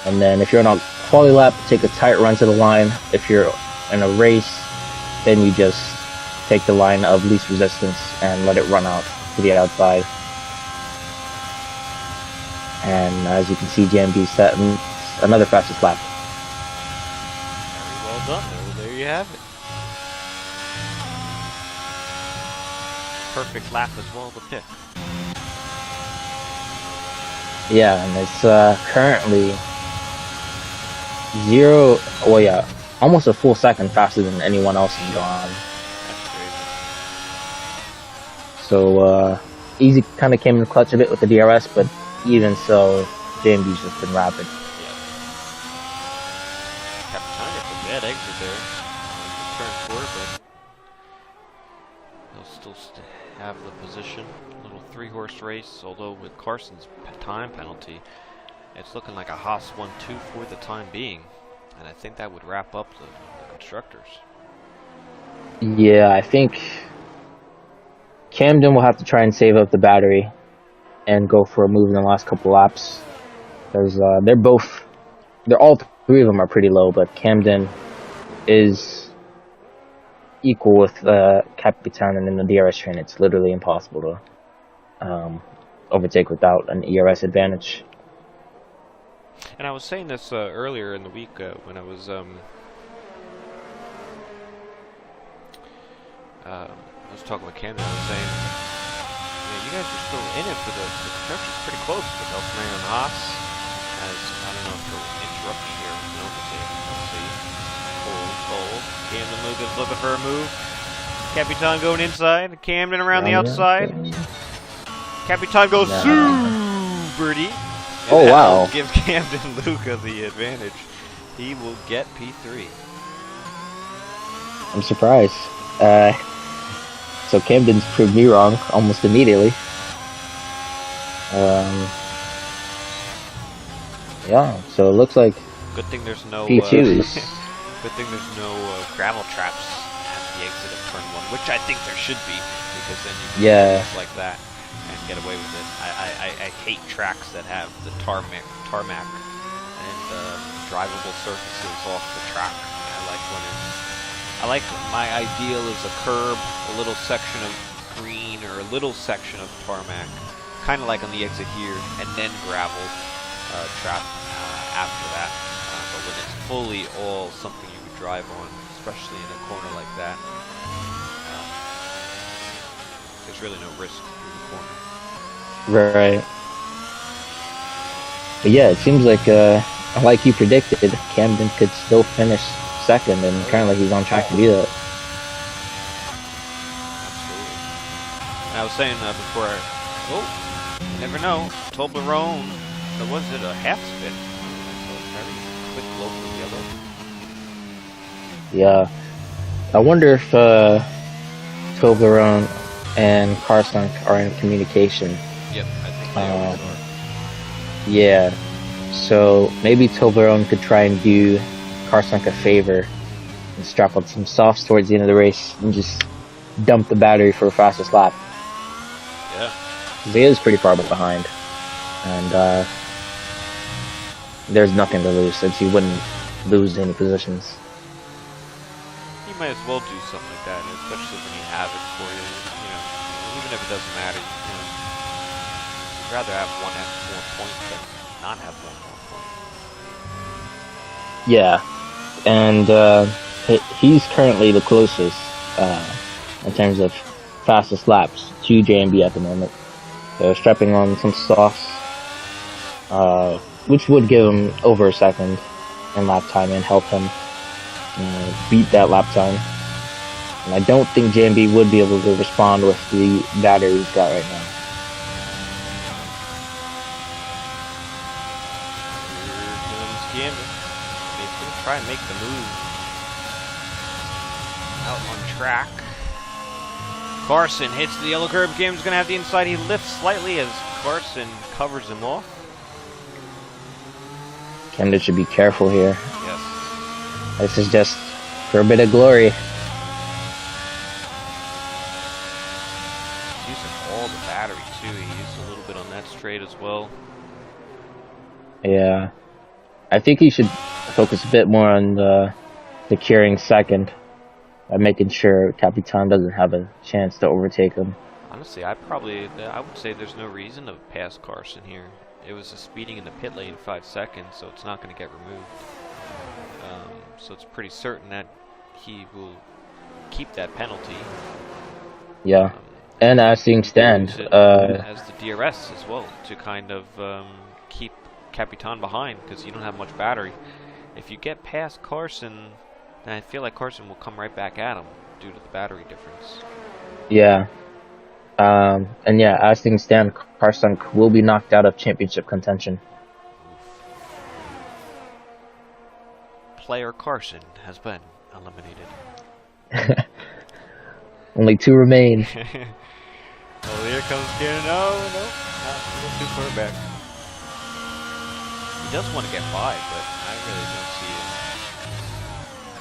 And then if you're on a quali lap, take a tight run to the line. If you're in a race, then you just take the line of least resistance and let it run out to the outside. And as you can see, JMB setting another fastest lap. Very well done. There you have it. Perfect lap as well to pick. Yeah, and it's currently almost a full second faster than anyone else has gone. That's crazy. So Easy kind of came in the clutch a bit with the DRS, but even so, JMB's just been rapid. Yeah. Kept trying to get the bad exit there. Turn 4, but he'll still have the position. Little 3-horse race, although with Carson's time penalty, it's looking like a Haas 1-2 for the time being. And I think that would wrap up the constructors. Yeah, I think Camden will have to try and save up the battery and go for a move in the last couple laps, because all three of them are pretty low, but Camden is equal with Capitan, and in the DRS train it's literally impossible to overtake without an ERS advantage. And I was saying this earlier in the week when I was talking with Camden. I was saying, you guys are still in it for the construction's pretty close with Elsmere and Haas. As I don't know if he'll interrupt me here. Let's see. Hold. Camden looking for a move. Capitan going inside. Camden around the outside. Capitan goes birdie. Oh wow! Give Camden Luca the advantage. He will get P3. I'm surprised. So Camden's proved me wrong almost immediately. Yeah, so it looks like good thing there's no P2s. Good thing there's no gravel traps at the exit of turn 1, which I think there should be, because then you can do things like that and get away with it. I hate tracks that have the tarmac and drivable surfaces off the track. I like my ideal is a curb, a little section of green, or a little section of tarmac, kind of like on the exit here, and then gravel trap after that. But when it's fully all something you would drive on, especially in a corner like that, there's really no risk through the corner. Right. But yeah, it seems like you predicted, Camden could still finish second, and currently he's on track to do that. Absolutely. And I was saying before, you never know. Toblerone, or was it a half spin? So very quick local yellow. Yeah. I wonder if Toblerone and Carson are in communication. Yep, I think they always are. Yeah. So maybe Toblerone could try and do Carson a favor and strap on some softs towards the end of the race and just dump the battery for a fastest lap. Yeah. He is pretty far behind, and there's nothing to lose since he wouldn't lose any positions. You might as well do something like that, especially when you have it for you. Even if it doesn't matter, you'd rather have one more point than not have one more point. Yeah, and he's currently the closest in terms of fastest laps to JMB at the moment. They're strapping on some softs, which would give him over a second in lap time and help him beat that lap time. And I don't think JMB would be able to respond with the battery he's got right now. try and make the move out on track. Carson hits the yellow curb. Camden's going to have the inside. He lifts slightly as Carson covers him off. Camden should be careful here. Yes. This is just for a bit of glory. He's using all the battery too. He used a little bit on that straight as well. Yeah. I think he should focus a bit more on the securing second. By making sure Capitan doesn't have a chance to overtake him. Honestly, I would say there's no reason to pass Carson here. It was a speeding in the pit lane 5 seconds, so it's not going to get removed. So it's pretty certain that he will keep that penalty. Yeah, and as things stand, as the DRS as well to kind of keep Capitan behind because you don't have much battery. If you get past Carson, then I feel like Carson will come right back at him due to the battery difference. Yeah. And yeah, as things stand, Carson will be knocked out of championship contention. Player Carson has been eliminated. Only 2 remain. Oh, here comes Gannon. No, not a little too far back. He does want to get by, but I really don't see it.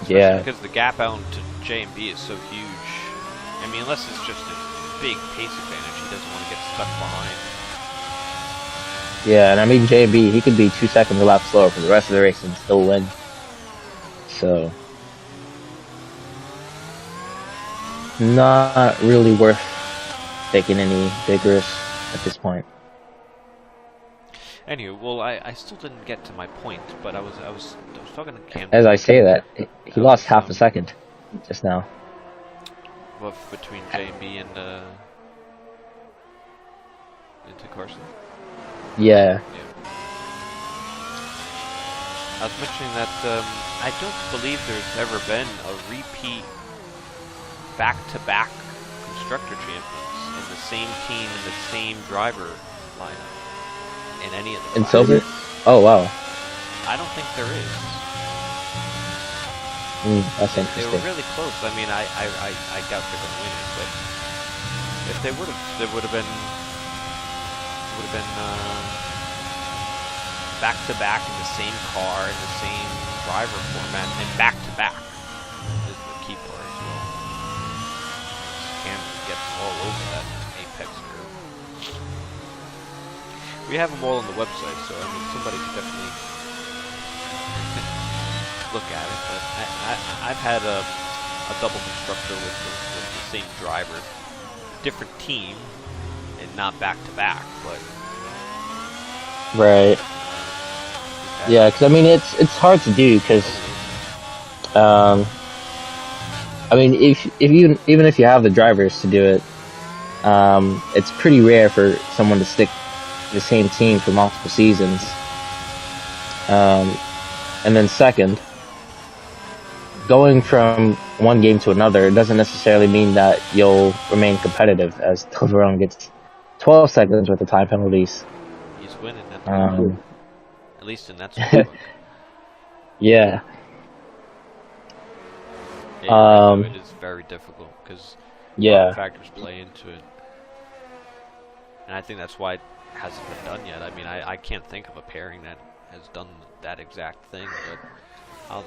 Especially Yeah. because the gap out to J and B is so huge. I mean, unless it's just a big pace advantage, he doesn't want to get stuck behind. Yeah, and I mean JB, he could be 2 seconds a lap slower for the rest of the race and still win. So, not really worth taking any big risks at this point. Anyway, well, I still didn't get to my point, but I was talking to Cam. As I say that, he lost half a second just now. Well, between J and B and into Carson. Yeah. I was mentioning that I don't believe there's ever been a repeat back-to-back constructor champions in the same team and the same driver lineup in any of the In silver? Oh wow. I don't think there is. That's They interesting. were really close. I mean, I doubt they're going to win it, but if they would have, there would have been back to back in the same car in the same driver format and back to back is the key part as well. Camden gets all over that apex curve. We have them all on the website, so I mean somebody could definitely look at it. But I've had a double constructor with the same driver, different team, and not back to back, but Right. Yeah, because I mean it's hard to do because I mean even if you have the drivers to do it, it's pretty rare for someone to stick the same team for multiple seasons. And then second, going from one game to another doesn't necessarily mean that you'll remain competitive, as Toblerone gets 12 seconds worth of time penalties. He's winning at least in that sport. Yeah. It is very difficult because factors play into it, and I think that's why it hasn't been done yet. I mean, I can't think of a pairing that has done that exact thing, but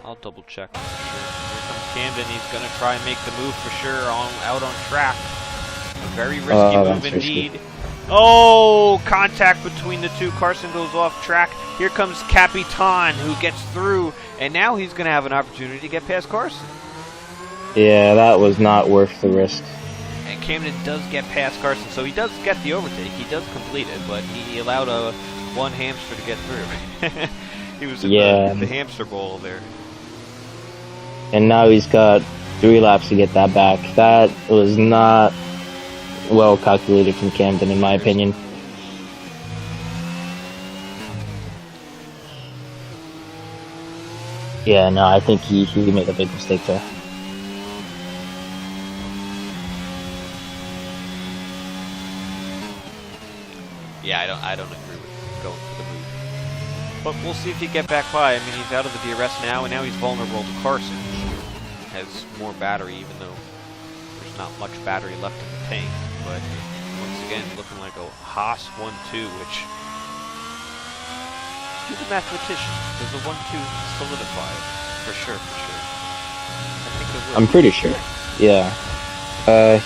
I'll double check for sure. Here comes Camden. He's gonna try and make the move for sure out on track. A very risky move indeed. Risky. Oh, contact between the two. Carson goes off track. Here comes Capitan, who gets through, and now he's going to have an opportunity to get past Carson. Yeah, that was not worth the risk. And Camden does get past Carson, so he does get the overtake. He does complete it, but he allowed one hamster to get through. He was in the hamster bowl there. And now he's got 3 laps to get that back. That was not well calculated from Camden, in my opinion. Yeah, no, I think he made a big mistake there. Yeah, I don't agree with going for the move. But we'll see if he get back by. I mean, he's out of the DRS now, and now he's vulnerable to Carson, who has more battery, even though there's not much battery left in the tank. But once again, looking like a Haas 1-2, which, to the mathematician, does a 1-2 solidify? For sure, for sure. I think it will. I'm pretty sure. Yeah.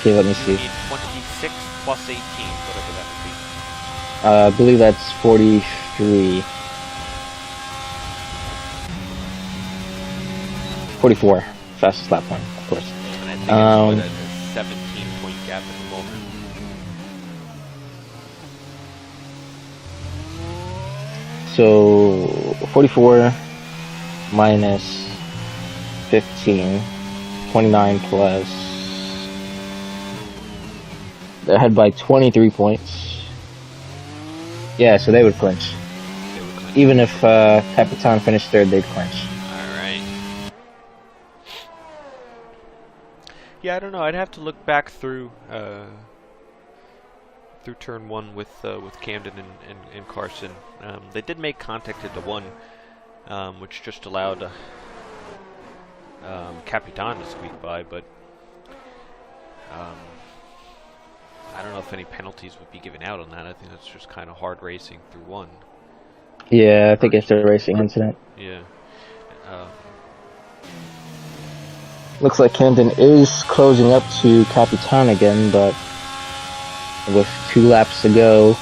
Here, let me see. You need 26 plus 18, whatever that would be. I believe that's 43. 44. Fastest lap time, of course. And I think it's a 17-point gap at the moment. So 44 minus 15, 29 plus. They're ahead by 23 points. Yeah, so they would clinch. Even if Capitan finished third, they'd clinch. Alright. Yeah, I don't know. I'd have to look back through turn one with Camden and Carson. They did make contact into one, which just allowed Capitan to squeak by, but I don't know if any penalties would be given out on that. I think that's just kind of hard racing through one. Yeah, I think it's a racing incident. Yeah. Looks like Camden is closing up to Capitan again, but with 2 laps to go,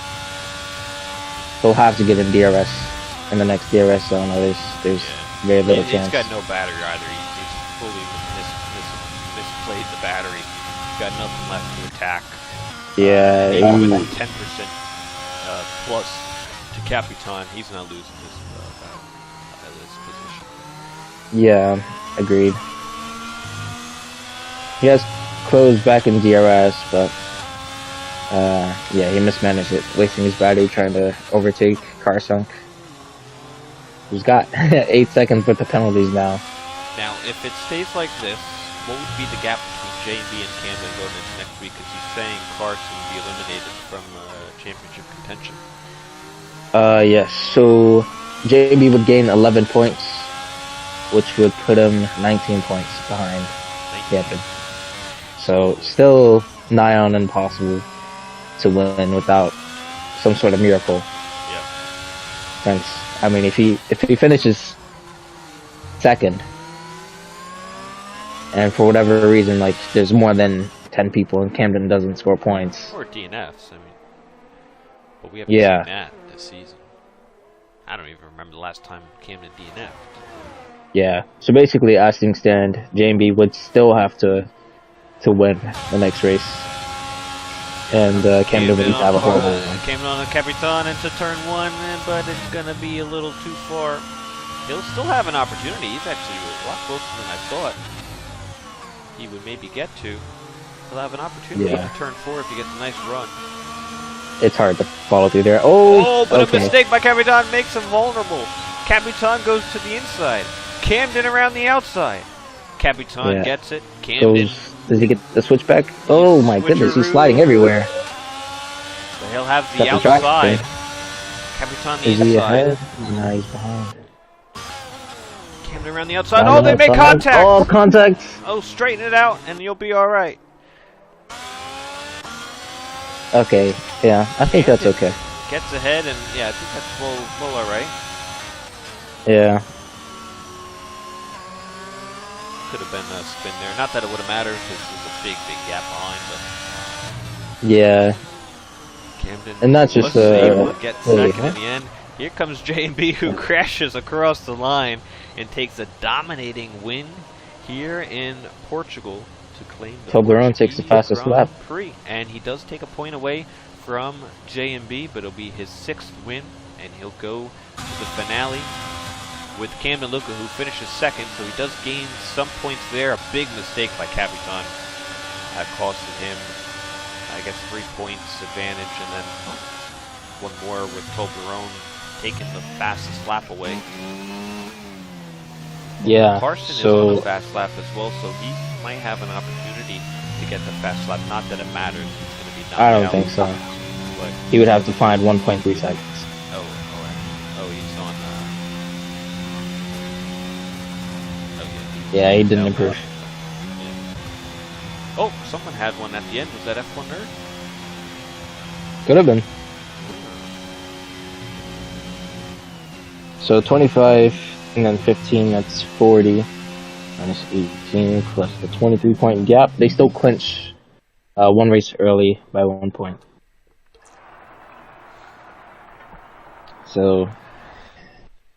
he'll have to get in DRS in the next DRS zone, or there's very little chance. He's got no battery either. He's fully misplayed the battery. He's got nothing left to attack. Yeah, even with 10% plus to Capitan, he's not losing this position. Yeah, agreed. He has closed back in DRS, but yeah, he mismanaged it, wasting his battery trying to overtake Carsunk, who's got 8 seconds worth of penalties now. Now, if it stays like this, what would be the gap between J&B and Camden going into next week? Because he's saying Carson will be eliminated from championship contention. Yes, so JB would gain 11 points, which would put him 19 points behind Camden. So, still nigh on impossible to win without some sort of miracle. Yeah. Since, I mean, if he finishes second, and for whatever reason, like, there's more than 10 people and Camden doesn't score points. Or DNFs, I mean. But we haven't seen that this season. I don't even remember the last time Camden DNF'd. Yeah, so basically, as things stand, JMB would still have to win the next race. And Camden would have a horrible one. Camden on the Capitan into turn one, but it's going to be a little too far. He'll still have an opportunity. He's actually a lot closer than I thought he would maybe get to. He'll have an opportunity to turn 4 if he gets a nice run. It's hard to follow through there. Oh, but a mistake by Capitan makes him vulnerable. Capitan goes to the inside. Camden around the outside. Capitan gets it. Camden. Does he get the switchback? Oh my goodness, he's sliding everywhere. So he'll have the outside. Capitan the inside. Is he ahead? No, he's behind. Camden around the outside. Oh, they make contact! Oh, contact! Oh, straighten it out and you'll be alright. Okay, yeah, I think that's okay. Gets ahead and, yeah, I think that's well alright. Yeah. Could have been a spin there. Not that it would have mattered because there's a big gap behind, but... Yeah. Camden and that's just able to get second in the end. Here comes J&B who crashes across the line and takes a dominating win here in Portugal to claim the Toblerone takes the fastest lap. Prix. And he does take a point away from J&B, but it'll be his 6th win, and he'll go to the finale with Camden Luca, who finishes second, so he does gain some points there. A big mistake by Capitan costed him, I guess, 3 points advantage, and then one more with Toblerone taking the fastest lap away. Yeah. Carson is on a fast lap as well, so he might have an opportunity to get the fast lap. Not that it matters. He's going to be knocked out. I don't think so. But he would have to find 1.3 seconds. Oh, he's on Yeah, he didn't That improve. was. Oh, someone had one at the end. Was that F1 Nerd? Could have been. So 25 and then 15, that's 40. Minus 18 plus the 23-point gap. They still clinch one race early by 1 point. So,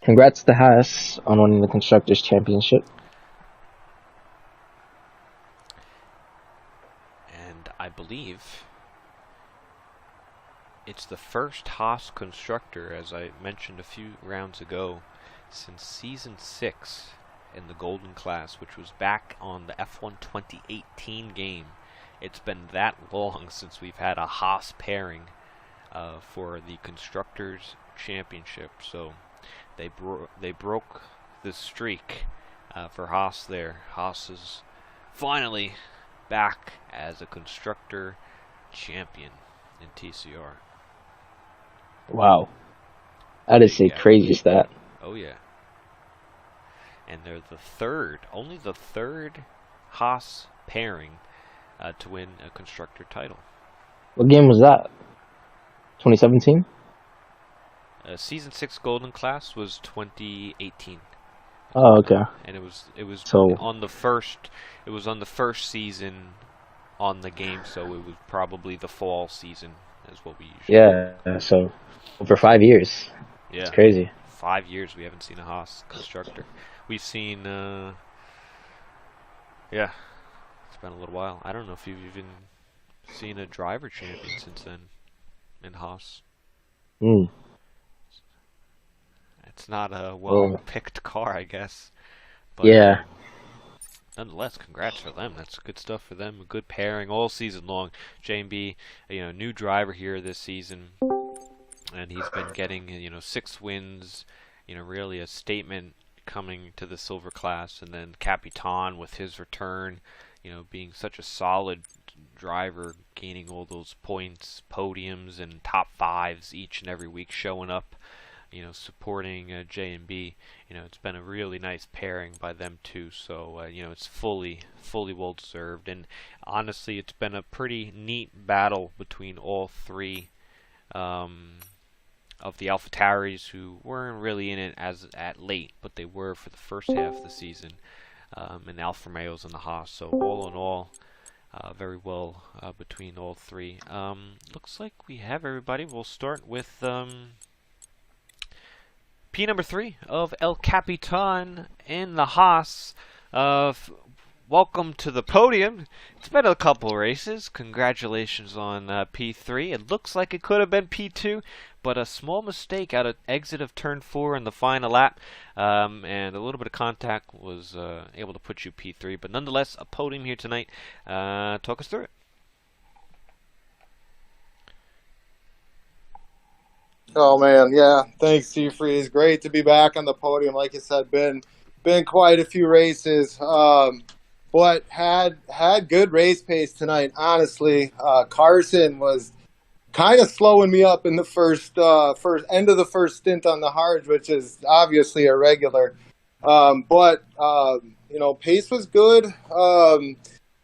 congrats to Haas on winning the Constructors' Championship. And I believe it's the first Haas constructor, as I mentioned a few rounds ago, since Season 6 in the Golden Class, which was back on the F1 2018 game. It's been that long since we've had a Haas pairing for the Constructors' Championship. So they broke the streak for Haas there. Haas is finally back as a constructor champion in TCR. Wow. That is a crazy stat. Oh yeah. And they're only the third Haas pairing to win a constructor title. What game was that? 2017? Season 6 Golden Class was 2018. Oh, okay. And it was So on the first season on the game, so it was probably the fall season is what we usually yeah, so over 5 years. Yeah. It's crazy. 5 years we haven't seen a Haas constructor. We've seen yeah, it's been a little while. I don't know if you've even seen a driver champion since then in Haas. It's not a well-picked car, I guess. But, yeah. Nonetheless, congrats for them. That's good stuff for them. A good pairing all season long. J&B, new driver here this season, and he's been getting 6 wins. Really a statement coming to the silver class, and then Capitan with his return. Being such a solid driver, gaining all those points, podiums, and top 5s each and every week, showing up. Supporting J&B. It's been a really nice pairing by them too. So it's fully well deserved. And honestly, it's been a pretty neat battle between all three of the AlphaTauris, who weren't really in it at late, but they were for the first half of the season. And Alfa Romeos and the Haas. So all in all, very well between all three. Looks like we have everybody. We'll start with P number 3 of El Capitan in the Haas. Welcome to the podium. It's been a couple races. Congratulations on P3. It looks like it could have been P2, but a small mistake out of exit of turn 4 in the final lap, and a little bit of contact was able to put you P3. But nonetheless, a podium here tonight. Talk us through it. Oh man, yeah. Thanks, Seafree. It's great to be back on the podium. Like I said, been quite a few races, but had good race pace tonight. Honestly, Carson was kind of slowing me up in the first end of the first stint on the hard, which is obviously irregular. But pace was good.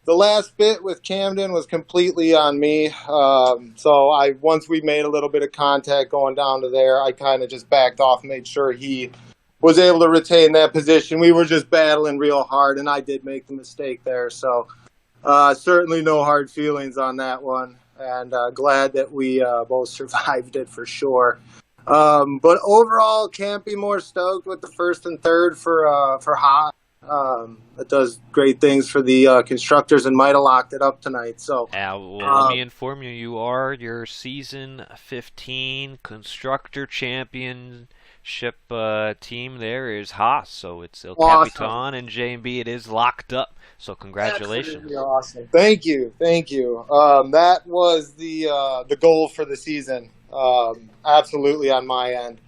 The last bit with Camden was completely on me. So once we made a little bit of contact going down to there, I kind of just backed off, made sure he was able to retain that position. We were just battling real hard, and I did make the mistake there. So certainly no hard feelings on that one, and glad that we both survived it for sure. But overall, can't be more stoked with the first and third for Haas. It does great things for the constructors and might have locked it up tonight. So, let me inform you, you are your season 15 constructor championship team. There is Haas, so it's El Capitan and J&B. It is locked up. So congratulations. Awesome. Thank you. That was the goal for the season. Absolutely on my end.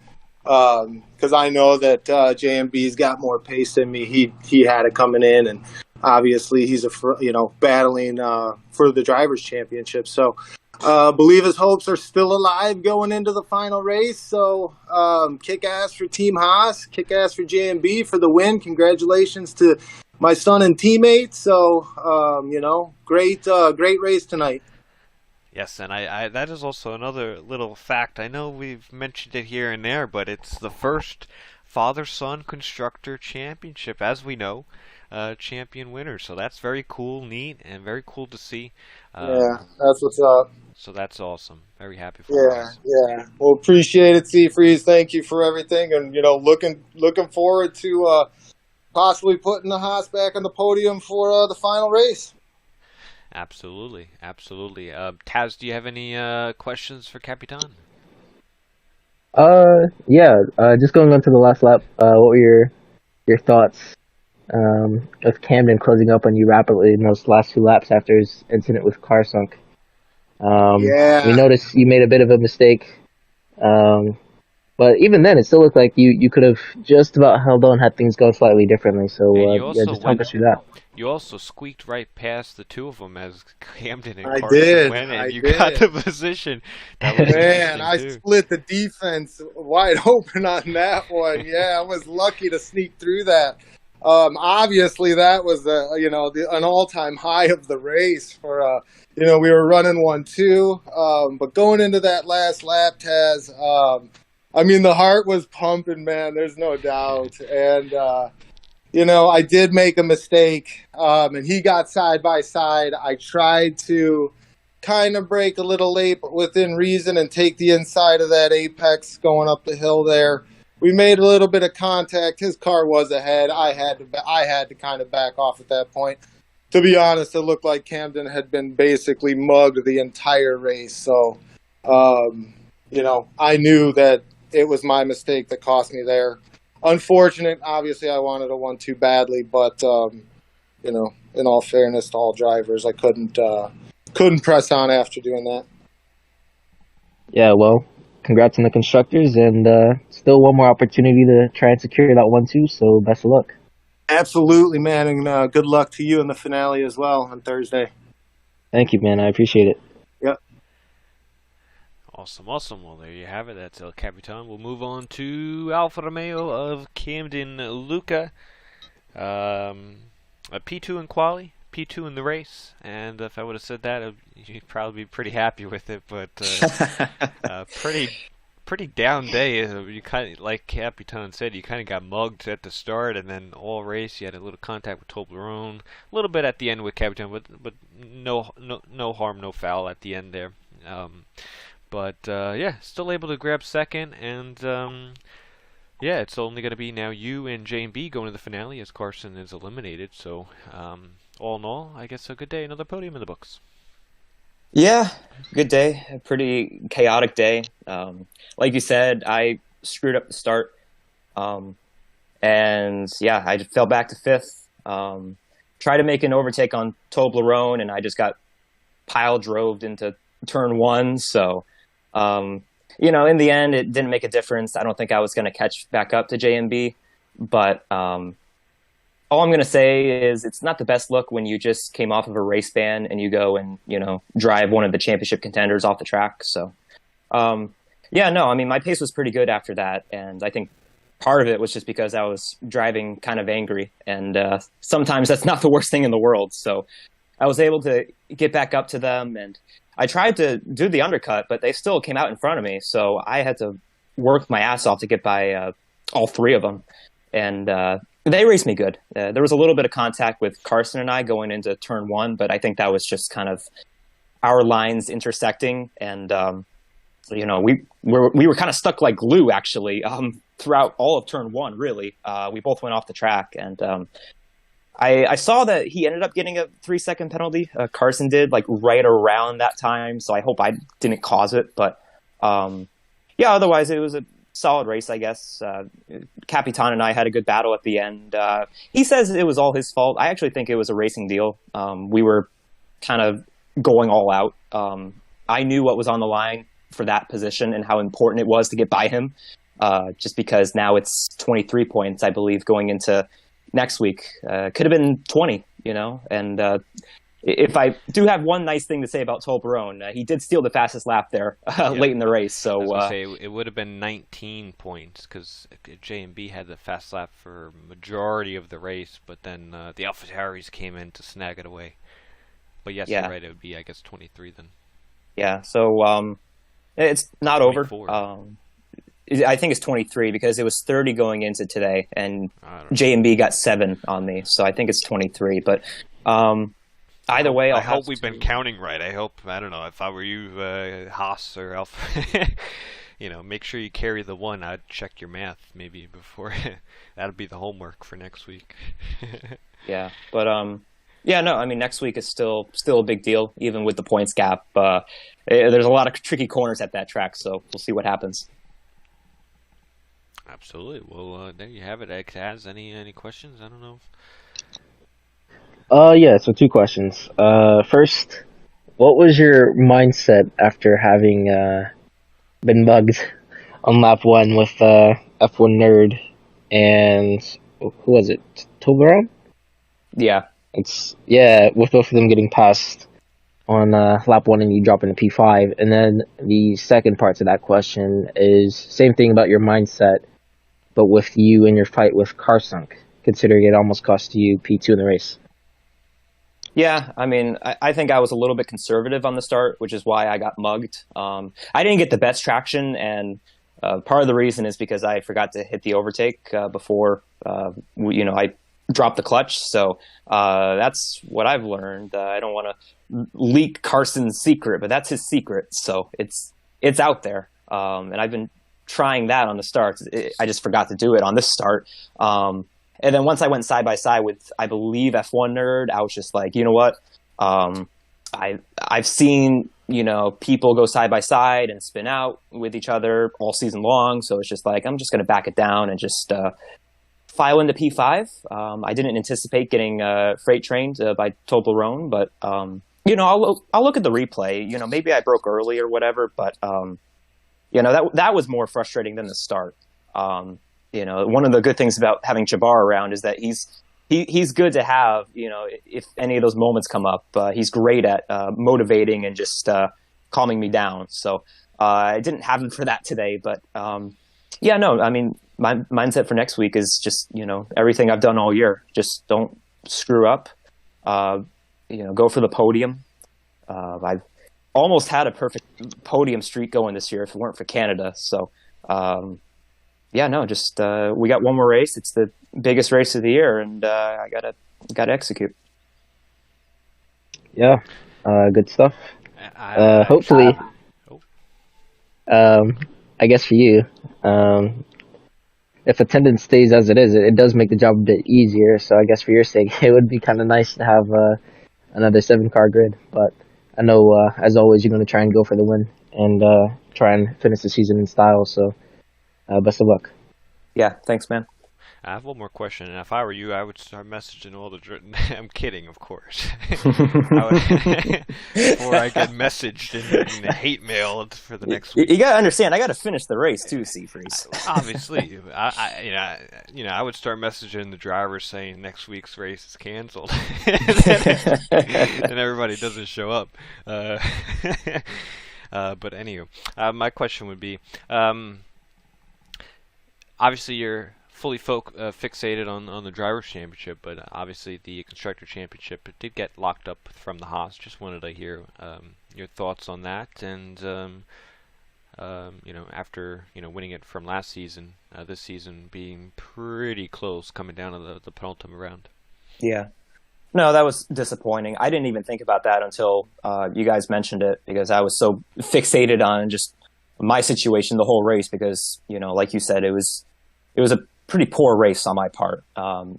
Because I know that JMB's got more pace than me. He had it coming in, and obviously he's battling for the drivers' championship. So believe his hopes are still alive going into the final race. So kick ass for Team Haas, kick ass for JMB for the win. Congratulations to my son and teammate. So, great race tonight. Yes, and I that is also another little fact. I know we've mentioned it here and there, but it's the first father-son constructor championship, as we know, champion winner. So that's very cool, neat, and very cool to see. Yeah, that's what's up. So that's awesome. Very happy for you Yeah, guys. yeah. Well, appreciate it, Seafreeze. Thank you for everything, and looking forward to possibly putting the Haas back on the podium for the final race. Absolutely, absolutely. Taz, do you have any questions for Capitan? Yeah. Just going on to the last lap. What were your thoughts of Camden closing up on you rapidly in those last 2 laps after his incident with car sunk? We Yeah, noticed you made a bit of a mistake. But even then, it still looked like you could have just about held on had things gone slightly differently. So And you yeah, also just talk went. us through that. You also squeaked right past the two of them as Camden and I Carson did. went, I and you got did. the position. That was Man, interesting I too. split the defense wide open on that one. Yeah, I was lucky to sneak through that. Obviously, that was an all-time high of the race for we were running 1-2, but going into that last lap, Taz, the heart was pumping, man. There's no doubt, and I did make a mistake, and he got side by side. I tried to kind of brake a little late, but within reason, and take the inside of that apex going up the hill there. We made a little bit of contact. His car was ahead. I had to kind of back off at that point. To be honest, it looked like Camden had been basically mugged the entire race. So, I knew that it was my mistake that cost me there. Unfortunate. Obviously, I wanted a 1-2 badly, but in all fairness to all drivers, I couldn't press on after doing that. Yeah, well, congrats on the constructors, and still one more opportunity to try and secure that 1-2. So best of luck. Absolutely, man, and good luck to you in the finale as well on Thursday. Thank you, man. I appreciate it. Yep. Awesome, awesome. Well, there you have it. That's El Capitan. We'll move on to Alfa Romeo of Camden Luca. A P2 in quali, P2 in the race, and if I would have said that, you'd probably be pretty happy with it. But pretty down day. You kind of, like Capitan said, you kind of got mugged at the start, and then all race you had a little contact with Toblerone, a little bit at the end with Capitan, but no harm, no foul at the end there. But yeah, still able to grab second, and yeah, it's only going to be now you and J&B going to the finale as Carson is eliminated. So all in all, I guess a good day, another podium in the books. Yeah, good day. A pretty chaotic day. Like you said, I screwed up the start. And yeah, I fell back to fifth. Tried to make an overtake on Toblerone, and I just got pile droved into turn one. So, in the end, it didn't make a difference. I don't think I was going to catch back up to JMB. But all I'm going to say is it's not the best look when you just came off of a race ban and you go and, drive one of the championship contenders off the track. So, my pace was pretty good after that. And I think part of it was just because I was driving kind of angry. And sometimes that's not the worst thing in the world. So I was able to get back up to them. And I tried to do the undercut, but they still came out in front of me. So I had to work my ass off to get by all three of them. And they raced me good. There was a little bit of contact with Carson and I going into turn one, but I think that was just kind of our lines intersecting. And, we were kind of stuck like glue, actually, throughout all of turn one, really. We both went off the track. And I saw that he ended up getting a 3-second penalty. Carson did, like, right around that time. So I hope I didn't cause it. But, otherwise it was a solid race, I guess. Capitan and I had a good battle at the end. He says it was all his fault. I actually think it was a racing deal. We were kind of going all out. I knew what was on the line for that position and how important it was to get by him, just because now it's 23 points, I believe, going into next week. Could have been 20, and if I do have one nice thing to say about Toblerone, he did steal the fastest lap there late in the race. So I was gonna say it would have been 19 points because J&B had the fast lap for majority of the race, but then the AlphaTauris came in to snag it away. But yes, yeah, you're right. It would be, I guess, 23 then. yeah. So it's not over. 24. I think it's 23 because it was 30 going into today, and I don't know. J&B got 7 on me, so I think it's 23. But either way, I I'll hope we've been counting right. I hope, I don't know, if I were you, Haas or Alpha, make sure you carry the one. I'd check your math maybe before. That'll be the homework for next week. Yeah, but yeah, no, I mean next week is still a big deal, even with the points gap. There's a lot of tricky corners at that track, so we'll see what happens. Absolutely. Well, there you have it. Has any questions? I don't know. Yeah, so 2 questions. First, what was your mindset after having been bugged on lap 1 with F1 Nerd and who was it? Toblerone? Yeah, with both of them getting passed on lap 1 and you dropping a P5. And then the second part to that question is same thing about your mindset, but with you and your fight with Carsunk, considering it almost cost you P2 in the race. yeah. I mean, I think I was a little bit conservative on the start, which is why I got mugged. I didn't get the best traction, and part of the reason is because I forgot to hit the overtake before I dropped the clutch. So that's what I've learned. I don't want to leak Carson's secret, but that's his secret. So it's out there, and I've been trying that on the start. I just forgot to do it on this start. And then once I went side by side with, I believe, F1 Nerd, I was just like, you know what? I've seen, people go side by side and spin out with each other all season long. So it's just like, I'm just going to back it down and just file into P5. I didn't anticipate getting freight trained by Toblerone, but, I'll look at the replay. Maybe I broke early or whatever, but, that was more frustrating than the start. One of the good things about having Jabbar around is that he's good to have, if any of those moments come up. He's great at motivating and just calming me down. So I didn't have him for that today. But, I mean, my mindset for next week is just, everything I've done all year. Just don't screw up. Go for the podium. I've almost had a perfect podium streak going this year if it weren't for Canada. So, just we got one more race. It's the biggest race of the year, and I gotta execute. Yeah, good stuff. Hopefully, I guess for you, if attendance stays as it is, it does make the job a bit easier. So I guess for your sake, it would be kind of nice to have another 7-car grid. But I know, as always, you're going to try and go for the win and try and finish the season in style. So. Best of luck. Yeah, thanks, man. I have one more question, and if I were you, I would start messaging all the. I'm kidding, of course. Before I get messaged in the hate mail for the next week. You gotta understand, I gotta finish the race too, Seafreeze. Obviously, I would start messaging the drivers saying next week's race is canceled, and everybody doesn't show up. But anyway, my question would be. Obviously, you're fully fixated on the Drivers' Championship, but obviously the Constructor Championship did get locked up from the Haas. Just wanted to hear your thoughts on that, and after winning it from last season, this season being pretty close, coming down to the penultimate round. Yeah, no, that was disappointing. I didn't even think about that until you guys mentioned it, because I was so fixated on just my situation the whole race, because like you said, it was a pretty poor race on my part.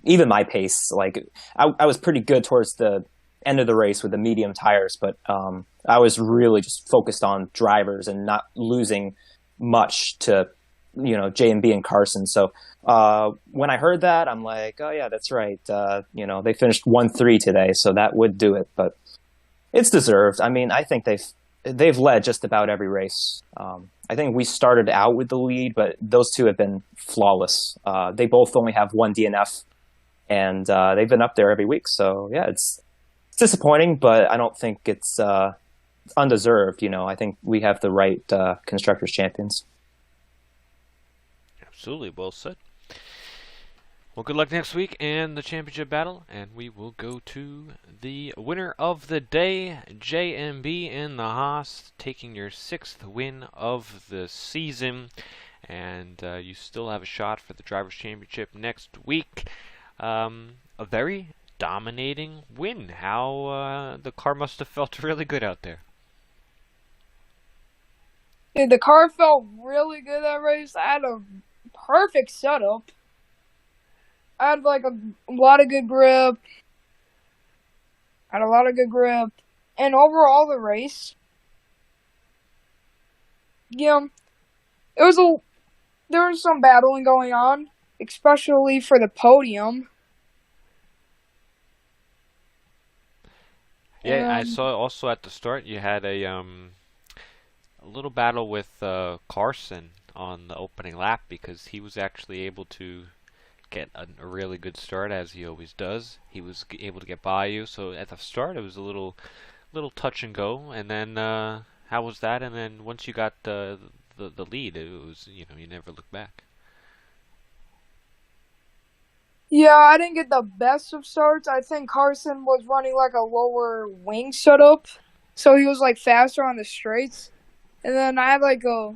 Even my pace, like I was pretty good towards the end of the race with the medium tires, but I was really just focused on drivers and not losing much to J&B and Carson. So when I heard that, I'm like, oh yeah, that's right. They finished 1-3 today, so that would do it. But it's deserved. I mean, I think they've led just about every race. I think we started out with the lead, but those two have been flawless. They both only have one DNF, and they've been up there every week. So yeah, disappointing, but I don't think it's undeserved. I think we have the right constructors champions. Absolutely, well said. Well, good luck next week and the championship battle, and we will go to the winner of the day, JMB in the Haas, taking your 6th win of the season, and you still have a shot for the Drivers' Championship next week. A very dominating win. How the car must have felt really good out there. Dude, the car felt really good that race. I had a perfect setup. I had like a lot of good grip. And overall the race, there was some battling going on, especially for the podium. Yeah, I saw also at the start you had a little battle with Carson on the opening lap because he was actually able to get a really good start, as he always does. He was able to get by you, so at the start it was a little touch and go, and then how was that? And then once you got the lead, it was, you never look back. Yeah, I didn't get the best of starts. I think Carson was running like a lower wing setup, so he was like faster on the straights. And then I had like a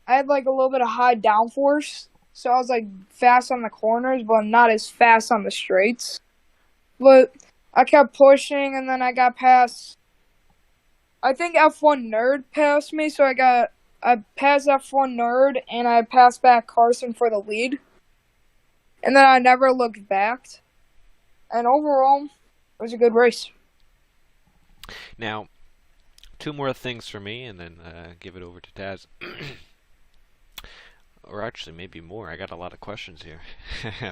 little bit of high downforce, so I was like fast on the corners, but not as fast on the straights. But I kept pushing, and then I got past. I think F1 Nerd passed me, so I passed F1 Nerd, and I passed back Carson for the lead. And then I never looked back. And overall, it was a good race. Now, 2 more things for me, and then give it over to Taz. Or actually, maybe more. I got a lot of questions here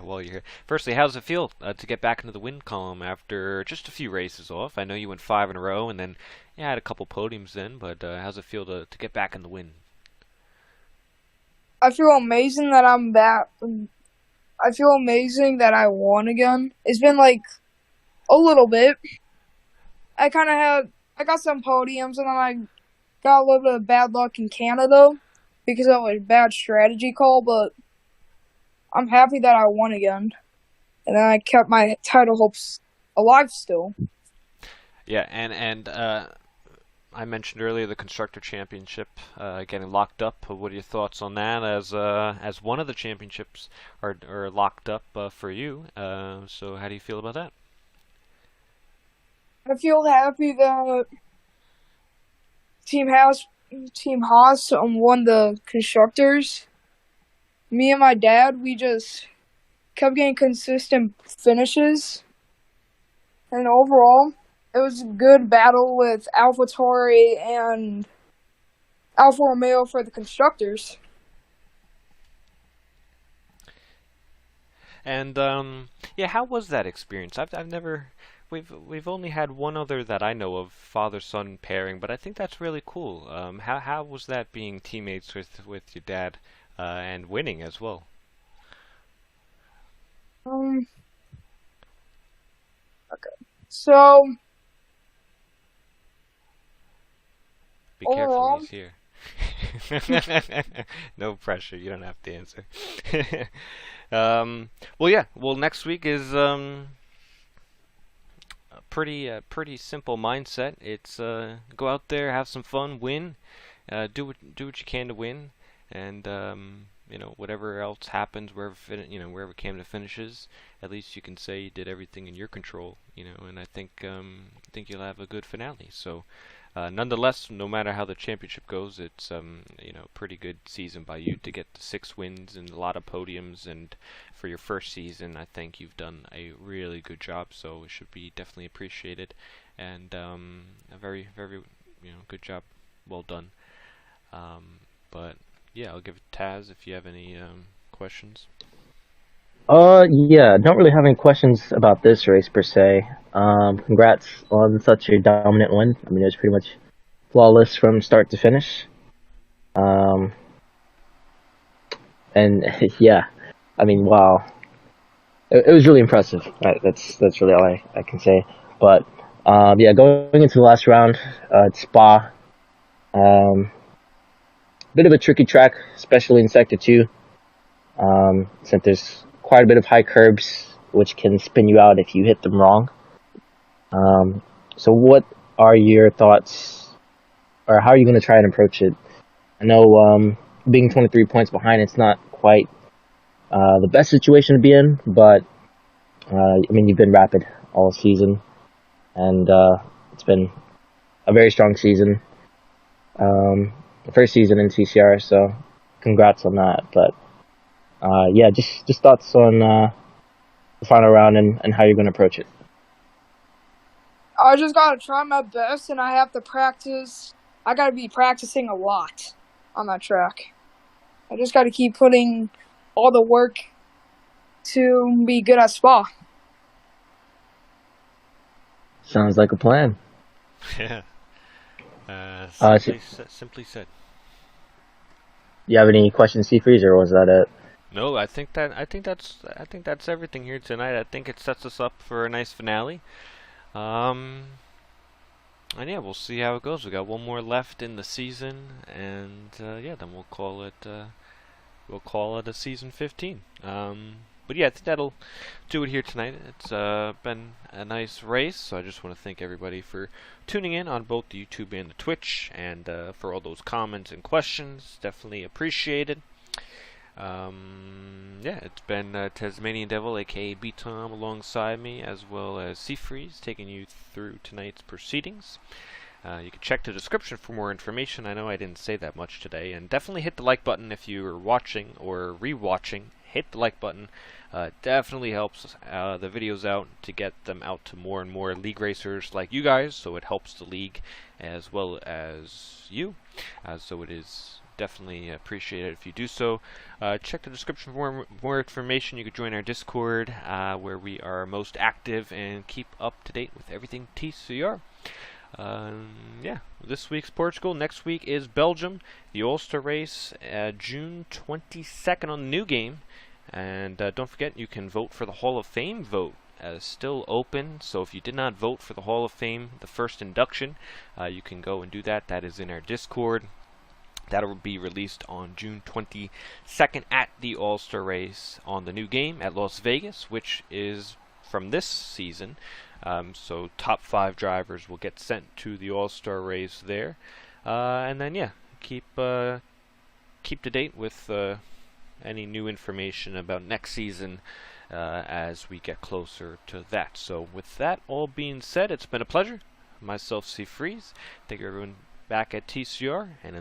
while you're here. Firstly, how does it feel to get back into the win column after just a few races off? I know you went 5 in a row, and then I had a couple podiums then, but how's it feel to get back in the win? I feel amazing that I'm back. I feel amazing that I won again. It's been like a little bit. I got some podiums, and then I got a little bit of bad luck in Canada because of a bad strategy call, but I'm happy that I won again. And then I kept my title hopes alive still. Yeah, and I mentioned earlier the Constructor Championship getting locked up. What are your thoughts on that as one of the championships are locked up for you? So how do you feel about that? I feel happy that Team Haas won the Constructors. Me and my dad, we just kept getting consistent finishes. And overall, it was a good battle with AlphaTauri and Alfa Romeo for the Constructors. And yeah, how was that experience? I've never. We've only had one other that I know of, father-son pairing, but I think that's really cool. How was that being teammates with your dad and winning as well? Okay. So Be careful, overall, he's here. No pressure. You don't have to answer. Well, yeah. Well, next week is pretty simple mindset. It's go out there, have some fun, win, do what you can to win, and whatever else happens, wherever it came to finishes, at least you can say you did everything in your control, and I think you'll have a good finale. So. Nonetheless, no matter how the championship goes, it's pretty good season by you to get the 6 wins and a lot of podiums. And for your first season, I think you've done a really good job. So it should be definitely appreciated, and a very very good job, well done. But yeah, I'll give it to Taz if you have any questions. Yeah, don't really have any questions about this race per se. Congrats on such a dominant win. I mean, it was pretty much flawless from start to finish. And yeah, I mean, wow, it was really impressive. That's really all I can say. But Yeah, going into the last round, it's Spa. Bit of a tricky track, especially in Sector 2, since there's quite a bit of high curbs, which can spin you out if you hit them wrong. So what are your thoughts, or how are you going to try and approach it? I know being 23 points behind, it's not quite the best situation to be in, but I mean, you've been rapid all season, and it's been a very strong season. The first season in TCR, so congrats on that. But yeah, just thoughts on the final round and how you're going to approach it. I just gotta try my best, and I have to practice. I gotta be practicing a lot on that track. I just gotta keep putting all the work to be good at Spa. Sounds like a plan. Yeah. Simply said. You have any questions, Seafreeze, or was that it? No, I think that's everything here tonight. I think it sets us up for a nice finale. And yeah, we'll see how it goes. We got one more left in the season, and yeah, then we'll call it a season 15. But yeah, I think that'll do it here tonight. It's been a nice race, so I just want to thank everybody for tuning in on both the YouTube and the Twitch, and for all those comments and questions. Definitely appreciated. Yeah, it's been Tasmanian Devil, aka B-Tom, alongside me, as well as Seafreeze, taking you through tonight's proceedings. You can check the description for more information. I know I didn't say that much today, and definitely hit the like button if you are watching or re-watching. Hit the like button. Definitely helps the videos out to get them out to more and more league racers like you guys, so it helps the league as well as you. So it is definitely appreciated if you do so. Check the description for more information. You can join our Discord, where we are most active and keep up to date with everything TCR. Yeah, this week's Portugal. Next week is Belgium. The All-Star race, June 22nd on the new game. And don't forget, you can vote for the Hall of Fame vote. Still open, so if you did not vote for the Hall of Fame, the first induction, you can go and do that. That is in our Discord. That will be released on June 22nd at the All-Star race on the new game at Las Vegas, which is from this season. So top 5 drivers will get sent to the All-Star race there. And then yeah, keep to date with any new information about next season as we get closer to that. So with that all being said, it's been a pleasure. Myself, C Freeze. Thank you everyone back at TCR, and